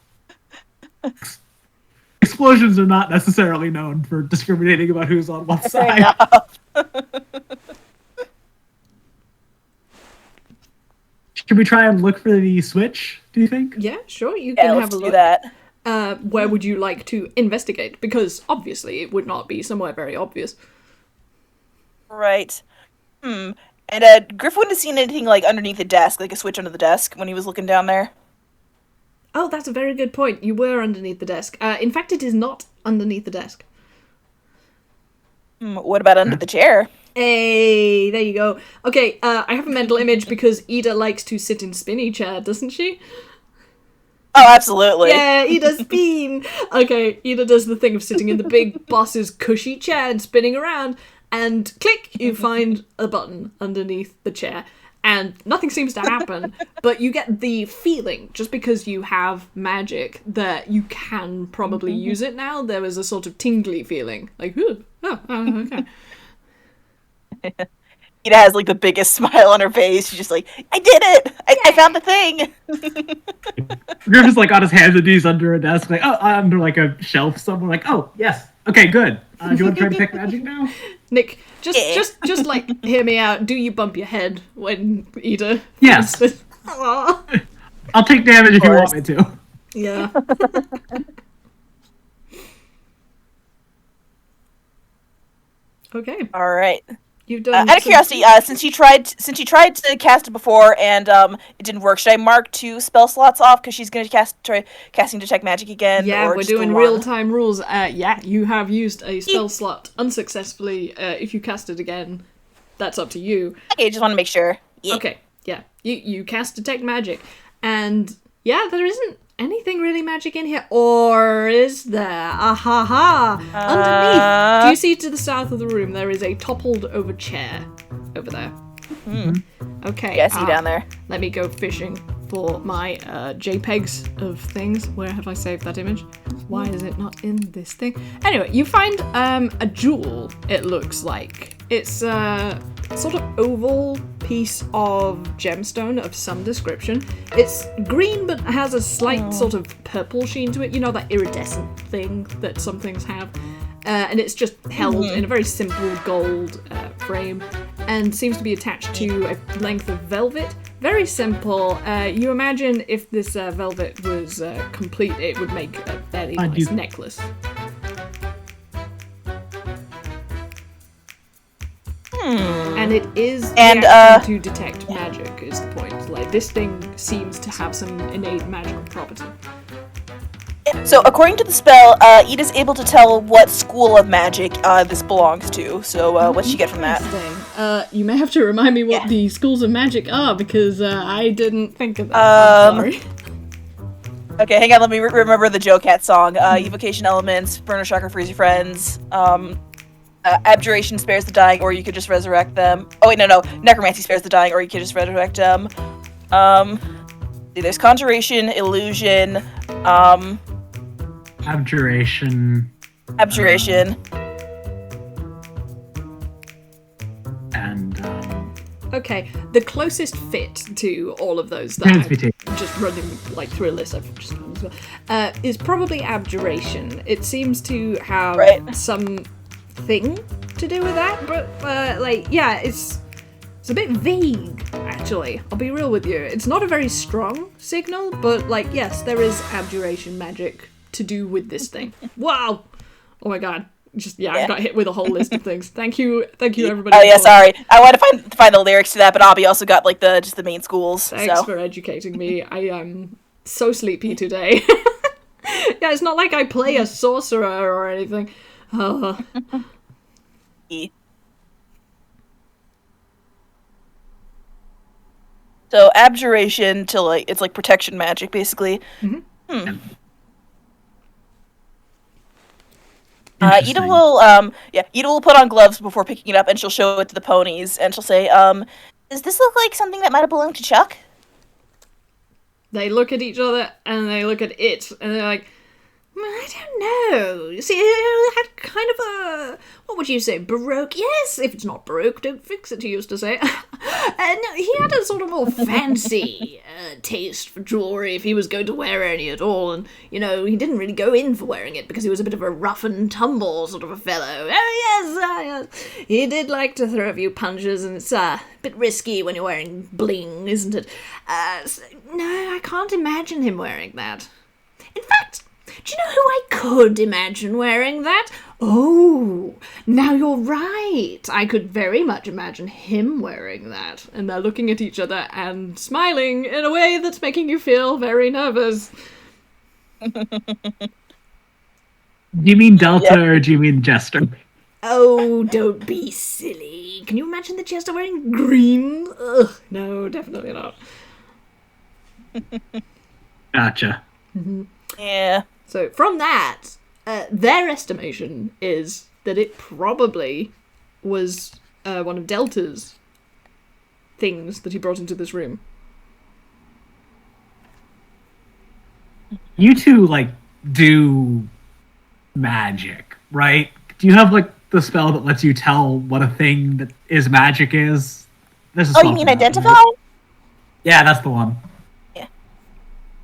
explosions are not necessarily known for discriminating about who's on what Fair side. enough. Should we try and look for the switch, do you think? Yeah, sure, you Yeah, can let's have a do look. that. Where would you like to investigate? Because obviously it would not be somewhere very obvious. Right. And Griff wouldn't have seen anything like underneath the desk, like a switch under the desk when he was looking down there. Oh, that's a very good point. You were underneath the desk. In fact, it is not underneath the desk. What about under the chair? Hey, there you go. Okay, I have a mental image because Ida likes to sit in spinny chair, doesn't she? Oh, absolutely. Yeah, Ida spin. Okay, Ida does the thing of sitting in the big boss's cushy chair and spinning around, and click, you find a button underneath the chair. And nothing seems to happen, but you get the feeling, just because you have magic, that you can probably use it now. There was a sort of tingly feeling. Like, okay. Ida has like the biggest smile on her face. She's just like, I did it! I found the thing! Griff is like on his hands and knees under a desk, like, under like a shelf somewhere, like, oh, yes, okay, good. Do you want to try to pick magic now? Nick, just like, hear me out. Do you bump your head when Ida? Yes. Aw. I'll take damage if you want me to. Yeah. Okay. Alright. You've done. Out of curiosity, since you tried to cast it before and it didn't work, should I mark 2 spell slots off because she's gonna try casting detect magic again? Yeah, or we're just the doing one? real-time rules. Yeah, you have used a spell slot unsuccessfully. If you cast it again, that's up to you. Okay, just want to make sure. Yeah. Okay, yeah. You cast detect magic, and yeah, there isn't anything really magic in here? Or is there? Underneath, do you see to the south of the room, there is a toppled over chair over there. Okay. Yeah, I see down there. Let me go fishing for my JPEGs of things. Where have I saved that image? Why is it not in this thing? Anyway, you find a jewel, it looks like. It's a sort of oval piece of gemstone of some description. It's green but has a slight sort of purple sheen to it. You know, that iridescent thing that some things have. And it's just held in a very simple gold frame and seems to be attached to a length of velvet. Very simple. You imagine if this velvet was complete, it would make a fairly nice necklace. And it is to detect magic is the point. Like, this thing seems to have some innate magical property. So, according to the spell, Ida's able to tell what school of magic this belongs to. So, what'd she get from that? You may have to remind me what the schools of magic are, because I didn't think of that. I'm sorry. Okay, hang on, let me remember the Joe Cat song. Evocation elements, burner chakra freeze your friends, abjuration spares the dying, or you could just resurrect them. Oh wait, no, necromancy spares the dying, or you could just resurrect them. There's conjuration, illusion, Abjuration. And okay, the closest fit to all of those that I'm just running like through a list I've just gone as well, is probably abjuration. It seems to have some thing to do with that, but it's a bit vague, actually. I'll be real with you. It's not a very strong signal, but yes, there is abjuration magic to do with this thing. Wow! Oh my god. I got hit with a whole list of things. Thank you everybody. Oh yeah, sorry. I want to find the lyrics to that, but Abby also got just the main schools. Thanks for educating me. I am so sleepy today. Yeah, it's not like I play a sorcerer or anything. So abjuration to it's like protection magic, basically. Ida will put on gloves before picking it up, and she'll show it to the ponies, and she'll say, does this look like something that might have belonged to Chuck? They look at each other, and they look at it, and they're like, I don't know. You see, it had kind of a, what would you say, Baroque? Yes, if it's not Baroque, don't fix it, he used to say. And he had a sort of more fancy taste for jewellery if he was going to wear any at all. And, he didn't really go in for wearing it because he was a bit of a rough and tumble sort of a fellow. Oh, yes. He did like to throw a few punches, and it's a bit risky when you're wearing bling, isn't it? No, I can't imagine him wearing that. In fact, do you know who I could imagine wearing that? Oh, now you're right. I could very much imagine him wearing that. And they're looking at each other and smiling in a way that's making you feel very nervous. Do you mean Delta or do you mean Jester? Oh, don't be silly. Can you imagine the Jester wearing green? Ugh, no, definitely not. Gotcha. Yeah. So from that, their estimation is that it probably was one of Delta's things that he brought into this room. You two, do magic, right? Do you have, the spell that lets you tell what a thing that is magic is? You mean identify? Yeah, that's the one.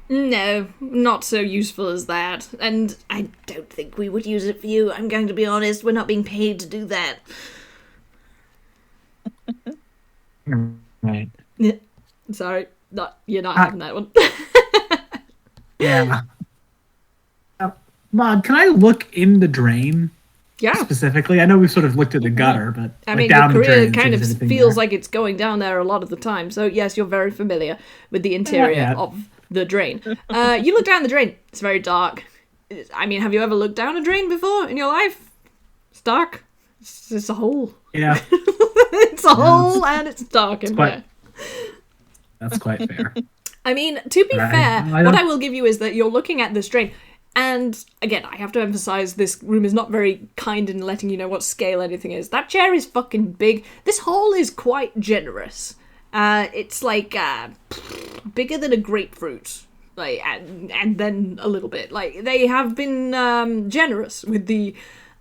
No, not so useful as that. And I don't think we would use it for you. I'm going to be honest, we're not being paid to do that. Right. Sorry, you're not having that one. Yeah. Maud, can I look in the drain? Yeah. Specifically? I know we've sort of looked at the gutter, but I mean, down your career the drain, kind of feels like it's going down there a lot of the time. So yes, you're very familiar with the interior of the drain. You look down the drain. It's very dark. I mean, have you ever looked down a drain before in your life? It's dark. It's a hole. Yeah. It's a hole and it's dark in there. That's quite fair. I mean, to be Right. fair, I what don't- I will give you is that you're looking at this drain, and again, I have to emphasize this room is not very kind in letting you know what scale anything is. That chair is fucking big. This hole is quite generous. It's like bigger than a grapefruit, like, and then a little bit. Like, they have been generous with the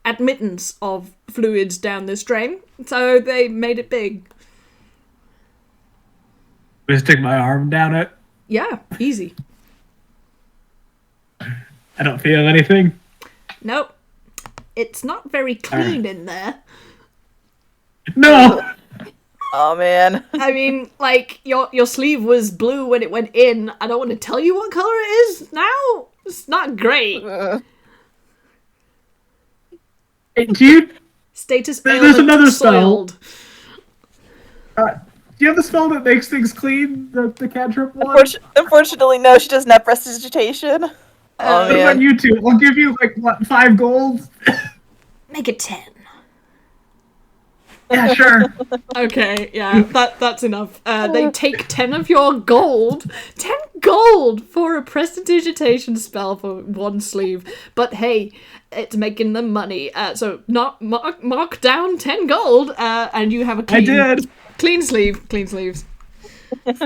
admittance of fluids down this drain, so they made it big. Just stick my arm down it. Yeah, easy. I don't feel anything. Nope. It's not very clean in there. No! Oh man. I mean, like, your sleeve was blue when it went in. I don't want to tell you what color it is now. It's not great. Hey, do you Status There's ailment another spell. soiled. do you have the spell that makes things clean? The cantrip one? Unfortunately, no, she doesn't have prestidigitation. Oh What about man. you two? I'll give you like what, 5 gold? Make it 10. Yeah, sure. Okay, yeah, that's enough. They take 10 of your gold. 10 gold for a prestidigitation spell for one sleeve. But hey, it's making them money. So not mark down 10 gold, and you have a I clean, did. clean sleeve. Clean sleeves. Okay.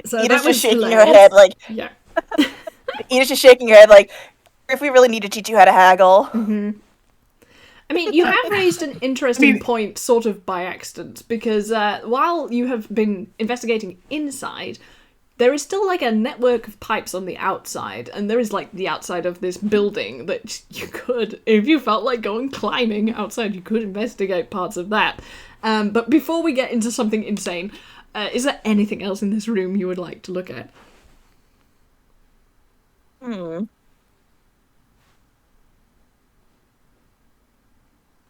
So Edith's that was just shaking her hilarious. head like, Yeah. Edith's just shaking her head like, if we really need to teach you how to haggle. I mean, you have raised an interesting point sort of by accident, because while you have been investigating inside, there is still like a network of pipes on the outside, and there is like the outside of this building that you could, if you felt like going climbing outside, you could investigate parts of that. But before we get into something insane, is there anything else in this room you would like to look at?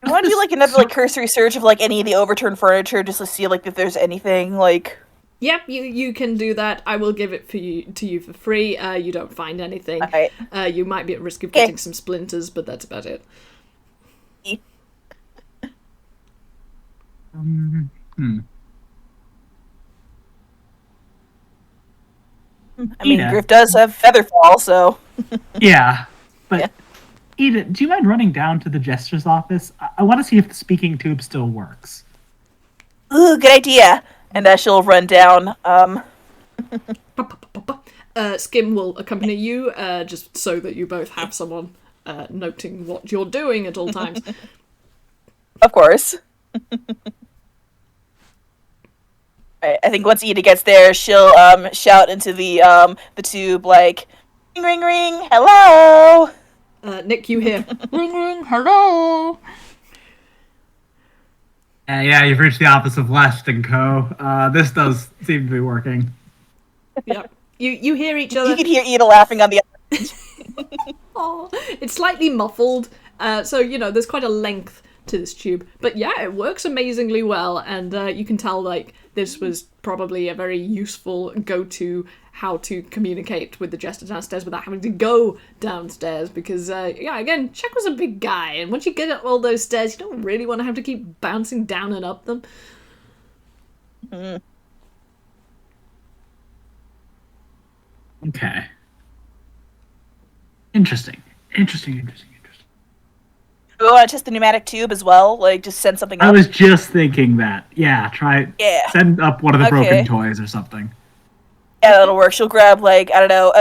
I want to do like another like cursory search of like any of the overturned furniture just to see like if there's anything like. Yep, you can do that. I will give it to you for free. You don't find anything. Alright. You might be at risk of Okay. getting some splinters, but that's about it. I mean, Ina. Griff does have featherfall, so. Yeah, but Yeah. Edith, do you mind running down to the jester's office? I want to see if the speaking tube still works. Ooh, good idea. And she'll run down. Skim will accompany you, just so that you both have someone noting what you're doing at all times. Of course. Right, I think once Ida gets there, she'll shout into the tube like, ring ring ring, hello. Nick, you hear, ring ring, hello! Yeah, you've reached the office of West and Co. This does seem to be working. Yep. You hear each You other. can hear Ida laughing on the other. Oh, it's slightly muffled, so, you know, there's quite a length to this tube. But yeah, it works amazingly well, and you can tell, like, this was probably a very useful go-to how to communicate with the jester downstairs without having to go downstairs, because, yeah, again, Shaq was a big guy, and once you get up all those stairs, you don't really want to have to keep bouncing down and up them. Okay. Interesting. We want to test the pneumatic tube as well, like just send something I up. was just thinking that. Yeah, try. Yeah. Send up one of the Okay. broken toys or something. Yeah, that'll work. She'll grab like, I don't know,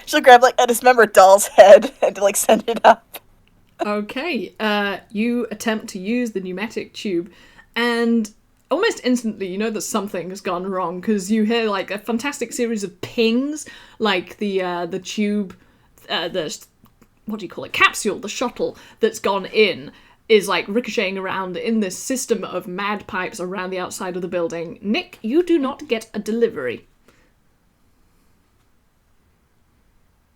she'll grab like a dismembered doll's head and like send it up. Okay, you attempt to use the pneumatic tube, and almost instantly you know that something has gone wrong, because you hear like a fantastic series of pings, like the tube, the, what do you call it, capsule, the shuttle that's gone in is like ricocheting around in this system of mad pipes around the outside of the building. Nick, you do not get a delivery.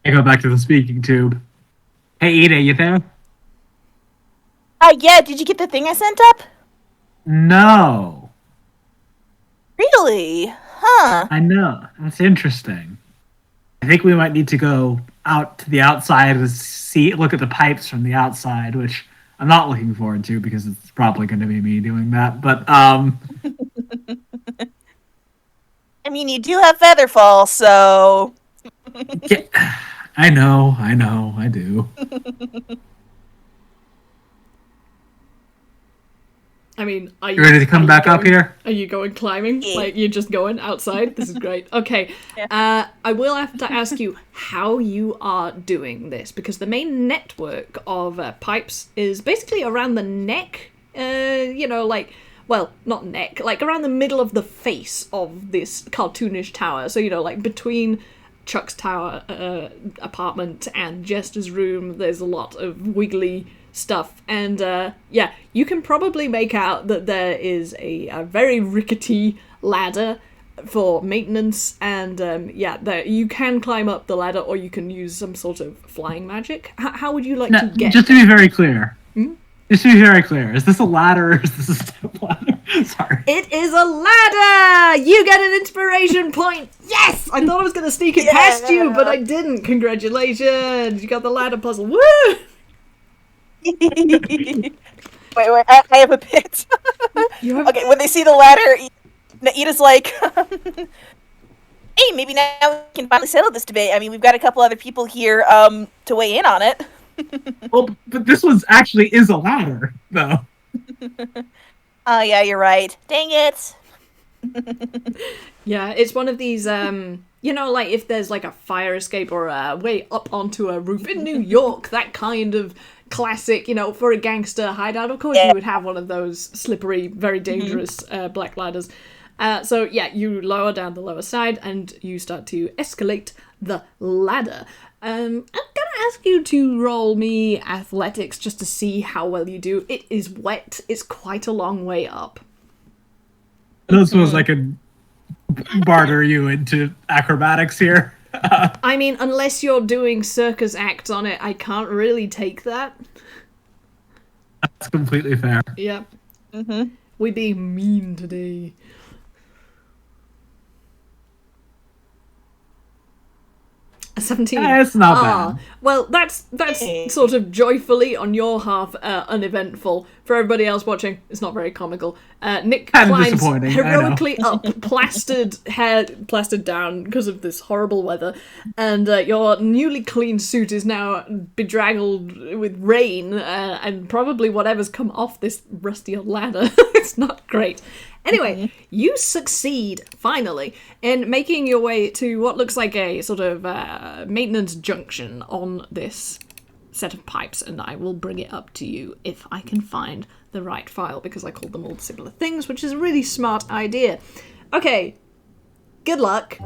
I go back to the speaking tube. Hey, Ida, you there? Yeah, did you get the thing I sent up? No. Really? Huh. I know. That's interesting. I think we might need to go out to the outside and look at the pipes from the outside, which I'm not looking forward to because it's probably going to be me doing that. But I mean, you do have Featherfall, so... Yeah, I know, I do. I mean, are You ready to come back up here? Are you going climbing? Yeah. Like, you're just going outside? This is great. Okay, Yeah. I will have to ask you how you are doing this, because the main network of pipes is basically around the neck, like, well, not neck, like around the middle of the face of this cartoonish tower. So, like between Chuck's tower apartment and Jester's room, there's a lot of wiggly stuff, and you can probably make out that there is a very rickety ladder for maintenance, and you can climb up the ladder, or you can use some sort of flying magic. How would you like to get just to be very clear, is this a ladder or is this a step ladder? Sorry. It is a ladder! You get an inspiration point! Yes! I thought I was going to sneak it past you, but I didn't. Congratulations! You got the ladder puzzle. Woo! wait, I have a bit. Okay, when they see the ladder, Naida's like, hey, maybe now we can finally settle this debate. I mean, we've got a couple other people here to weigh in on it. Well, but this one actually is a ladder, though. Oh, yeah, you're right. Dang it. Yeah, it's one of these, like if there's like a fire escape or a way up onto a roof in New York, that kind of classic, for a gangster hideout, of course you would have one of those slippery, very dangerous black ladders. So you lower down the lower side and you start to escalate the ladder. I'm gonna ask you to roll me athletics just to see how well you do. It is wet. It's quite a long way up. This was like a barter you into acrobatics here. I mean, unless you're doing circus acts on it, I can't really take that. That's completely fair. Yep. We being mean today. A 17. It's not bad. Well, that's sort of joyfully on your half uneventful. For everybody else watching, it's not very comical. Nick Kind of climbs disappointing, heroically up, plastered down because of this horrible weather, and your newly clean suit is now bedraggled with rain and probably whatever's come off this rusty old ladder. It's not great. Anyway, you succeed, finally, in making your way to what looks like a sort of maintenance junction on this set of pipes, and I will bring it up to you if I can find the right file, because I called them all similar things, which is a really smart idea. Okay, good luck.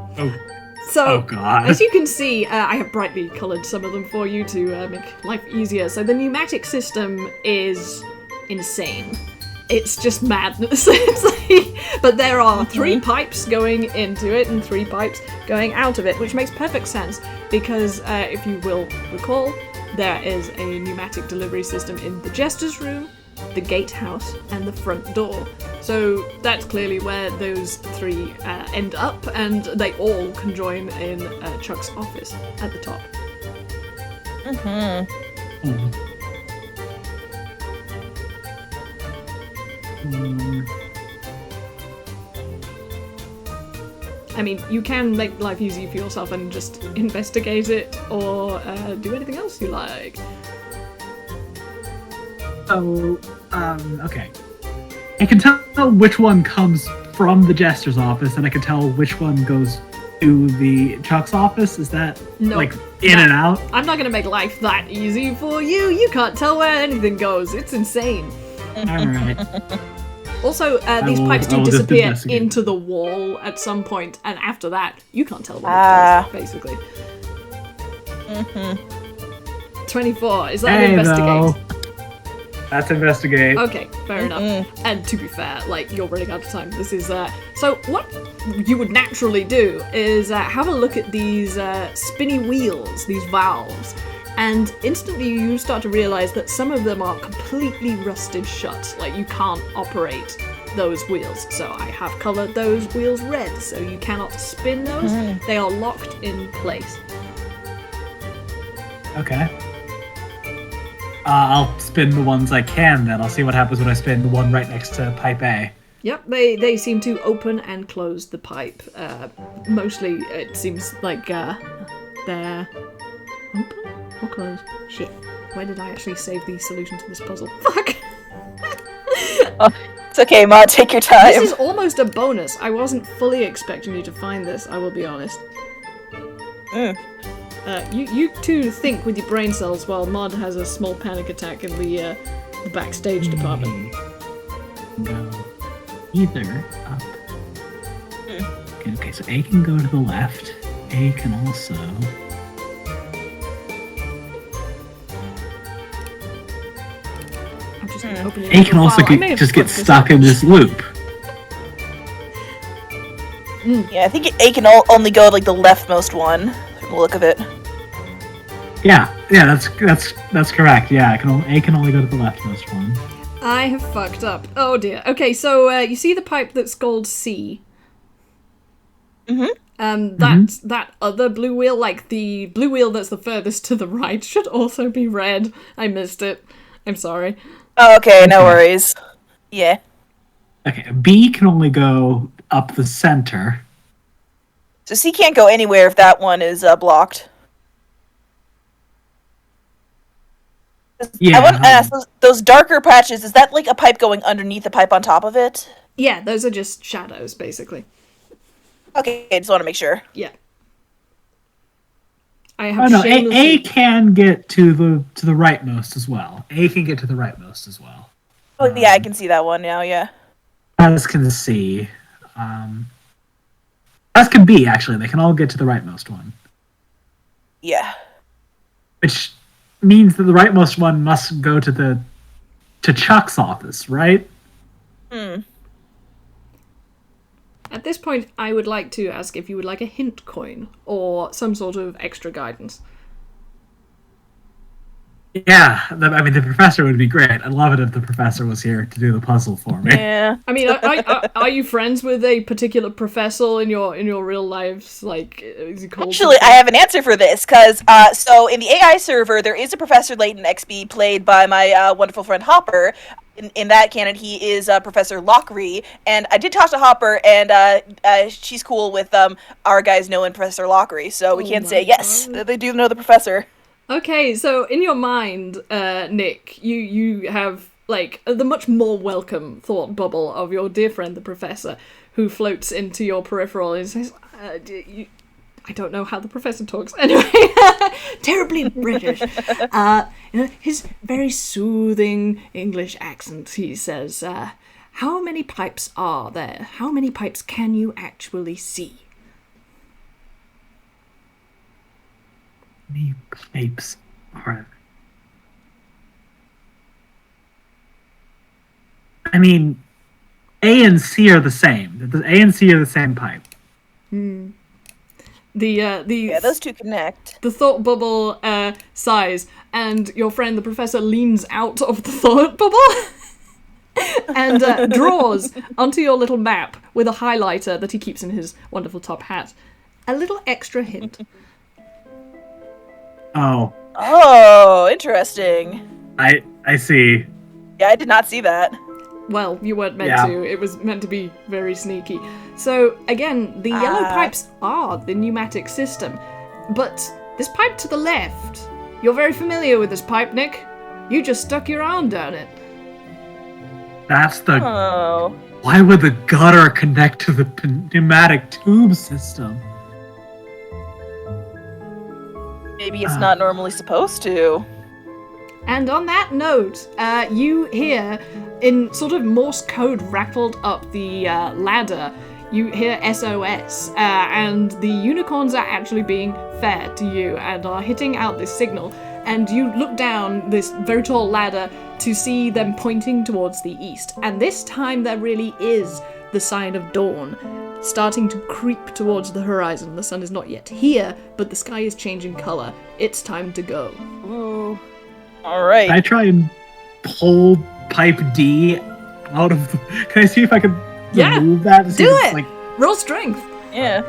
So, God. as you can see, I have brightly coloured some of them for you to make life easier. So the pneumatic system is insane. It's just madness. But there are 3 pipes going into it and 3 pipes going out of it, which makes perfect sense because, if you will recall, there is a pneumatic delivery system in the Jester's room, the gatehouse, and the front door. So that's clearly where those 3 end up, and they all conjoin in Chuck's office at the top. I mean, you can make life easy for yourself and just investigate it, or do anything else you like. So, okay. I can tell which one comes from the Jester's office, and I can tell which one goes to the Chuck's office. Is that, like, in and out? I'm not gonna make life that easy for you. You can't tell where anything goes. It's insane. Alright. Also, these pipes do disappear into the wall at some point, and after that, you can't tell what it does, basically. 24, is that an investigate? No. That's investigate. Okay, fair enough. And to be fair, like, you're running out of time. This is, so what you would naturally do is have a look at these spinny wheels, these valves, and instantly you start to realize that some of them are completely rusted shut. Like, you can't operate those wheels. So I have colored those wheels red, so you cannot spin those. They are locked in place. Okay. I'll spin the ones I can, then. I'll see what happens when I spin the one right next to Pipe A. Yep, they seem to open and close the pipe. Mostly, it seems like they're open or closed. Shit, where did I actually save the solution to this puzzle? Fuck! It's okay, Ma, take your time. This is almost a bonus. I wasn't fully expecting you to find this, I will be honest. You two think with your brain cells while Mod has a small panic attack in the backstage department. Go either up. Okay, so A can go to the left. A can also... I'm just gonna open it. A can also just get stuck in this loop. Yeah, I think A can only go like the leftmost one, from the look of it. Yeah, that's correct. Yeah, A can only go to the leftmost one. I have fucked up. Oh dear. Okay, so you see the pipe that's called C? That other blue wheel, like the blue wheel that's the furthest to the right, should also be red. I missed it. I'm sorry. Oh, okay, no worries. Yeah. Okay, B can only go up the center. So C can't go anywhere if that one is blocked. Yeah. I want to ask, those darker patches, is that like a pipe going underneath a pipe on top of it? Yeah, those are just shadows, basically. Okay, I just want to make sure. Yeah. I have A can get to the rightmost as well. A can get to the rightmost as well. Oh, yeah, I can see that one now, yeah. As can C. As can B, actually. They can all get to the rightmost one. Yeah. Which means that the rightmost one must go to Chuck's office, right? At this point, I would like to ask if you would like a hint coin or some sort of extra guidance. Yeah, I mean, the professor would be great. I'd love it if the professor was here to do the puzzle for me. Yeah. I mean, are you friends with a particular professor in your real lives? Like, is he called? Actually, I have an answer for this, because, so in the AI server, there is a Professor Layton XB played by my wonderful friend Hopper. In that canon, he is Professor Lockery, and I did talk to Hopper, and she's cool with our guys knowing Professor Lockery, so we can say, yes, they do know the professor. Okay, so in your mind, Nick, you have, like, the much more welcome thought bubble of your dear friend, the professor, who floats into your peripheral and says, I don't know how the professor talks. Anyway, terribly British. His very soothing English accent, he says, how many pipes are there? How many pipes can you actually see? Many pipes are... I mean, A and C are the same. The A and C are the same pipe. Yeah, those two connect. The thought bubble sighs, and your friend, the professor, leans out of the thought bubble and draws onto your little map with a highlighter that he keeps in his wonderful top hat a little extra hint. Oh, interesting. I see. Yeah, I did not see that. Well, you weren't meant to. It was meant to be very sneaky. So, again, the yellow pipes are the pneumatic system. But this pipe to the left, you're very familiar with this pipe, Nick. You just stuck your arm down it. That's the... Oh. Why would the gutter connect to the pneumatic tube system? Maybe it's not normally supposed to. And on that note, you hear, in sort of Morse code rattled up the ladder, you hear SOS, and the unicorns are actually being fair to you and are hitting out this signal. And you look down this very tall ladder to see them pointing towards the east. And this time there really is the sign of dawn, starting to creep towards the horizon. The sun is not yet here, but the sky is changing color. It's time to go. Ooh. Alright. Can I try and pull pipe D out of the... Can I see if I can remove that? Do it! Like... Roll strength! Yeah.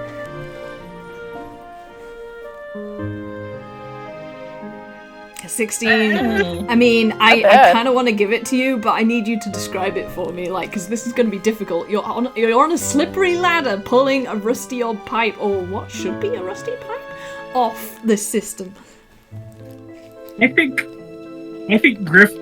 16. I mean, I kind of want to give it to you, but I need you to describe it for me, like, because this is going to be difficult. You're on a slippery ladder pulling a rusty old pipe, or what should be a rusty pipe, off the system. I think Griff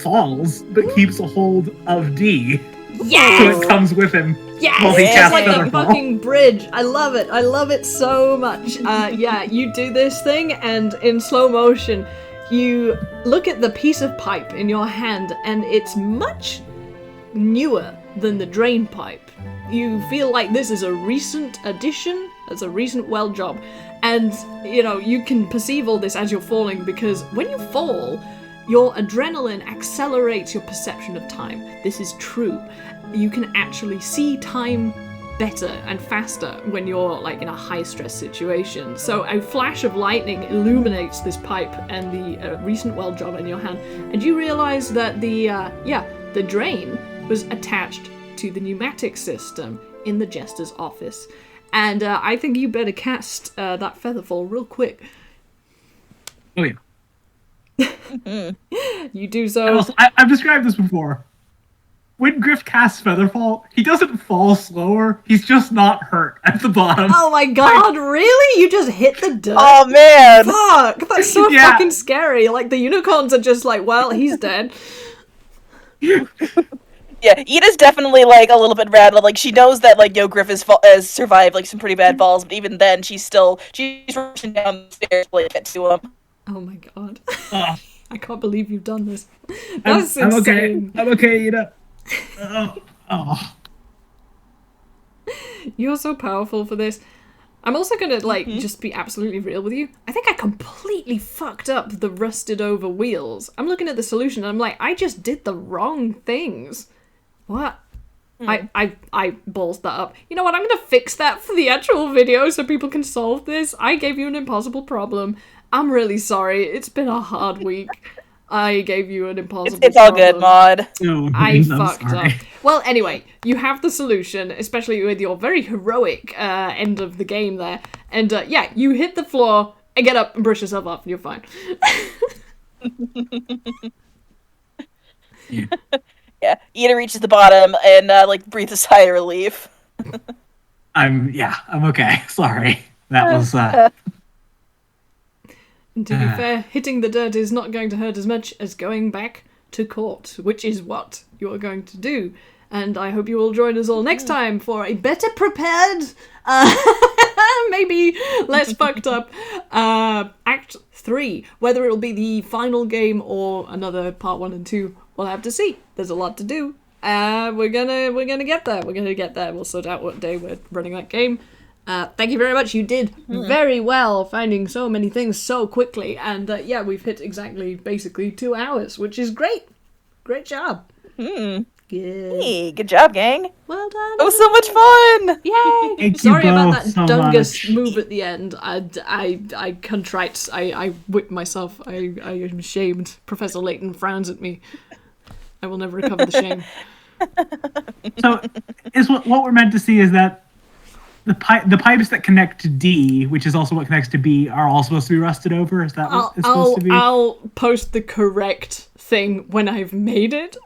falls, but keeps a hold of D. Yes! So it comes with him. Yes! While he It's casts like a Featherfall. fucking bridge. I love it. I love it so much. Yeah, you do this thing, and in slow motion, you look at the piece of pipe in your hand, and it's much newer than the drain pipe. You feel like this is a recent addition. It's a recent weld job. And, you know, you can perceive all this as you're falling, because when you fall, your adrenaline accelerates your perception of time. This is true. You can actually see time better and faster when you're like in a high stress situation. So a flash of lightning illuminates this pipe and the recent weld job in your hand, and you realize that the drain was attached to the pneumatic system in the jester's office. And I think you better cast that Featherfall real quick. Oh yeah. You do so. I've described this before. When Griff casts Featherfall, he doesn't fall slower. He's just not hurt at the bottom. Oh my god, really? You just hit the dirt? Oh man! Fuck, that's so Yeah. fucking scary. Like, the unicorns are just like, well, he's dead. Yeah, Ida's definitely like a little bit rattled. Like she knows that like Griff has survived like some pretty bad falls, but even then she's rushing down the stairs to like, get to him. Oh my god. Ugh. I can't believe you've done this. That's I'm insane. okay. I'm okay, Ida. Oh. You're so powerful for this. I'm also gonna, like, just be absolutely real with you. I think I completely fucked up the rusted over wheels. I'm looking at the solution and I'm like, I just did the wrong things. What? I ballsed that up. You know what? I'm gonna fix that for the actual video so people can solve this. I gave you an impossible problem. I'm really sorry. It's been a hard week. I gave you an impossible It's all problem. good, Maud. No, I I'm fucked sorry. up. Well, anyway, you have the solution, especially with your very heroic end of the game there. And yeah, you hit the floor and get up and brush yourself off and you're fine. Yeah, Ida reaches the bottom and like breathes a sigh of relief. I'm okay. Sorry. That was And to be fair, hitting the dirt is not going to hurt as much as going back to court, which is what you're going to do. And I hope you will join us all next time for a better prepared, maybe less fucked up, Act 3. Whether it'll be the final game or another part 1 and 2, we'll have to see. There's a lot to do. We're gonna get there. We're gonna get there. We'll sort out what day we're running that game. Thank you very much. You did very well finding so many things so quickly. And yeah, we've hit exactly, basically 2 hours, which is great. Great job. Good. Hey, good job, gang. Well done. That was so much fun. Yay! Thank you Sorry about both that so dungus much. move at the end. I contrite. I whipped myself. I am ashamed. Professor Layton frowns at me. I will never recover the shame. So, is what we're meant to see is that the pipes that connect to D, which is also what connects to B, are all supposed to be rusted over. Is that what it's supposed to be? I'll post the correct thing when I've made it.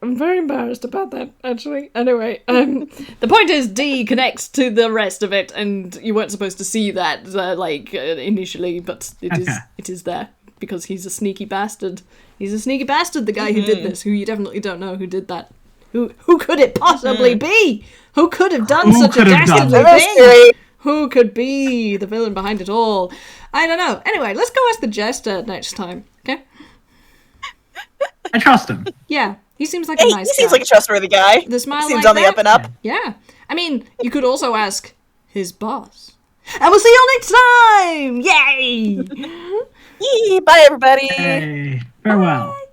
I'm very embarrassed about that, actually. Anyway, the point is D connects to the rest of it, and you weren't supposed to see that, initially, but it is there, because he's a sneaky bastard. He's a sneaky bastard, the guy who did this, who you definitely don't know who did that. Who could it possibly be? Who could have done such a dastardly thing? Who could be the villain behind it all? I don't know. Anyway, let's go ask the jester next time, okay? I trust him. Yeah, he seems like a nice guy. He seems like a trustworthy guy. The smile Seems like on the that? up and up. Yeah. I mean, you could also ask his boss. And we'll see you all next time! Yay! Yee, bye, everybody. Hey, farewell. Bye.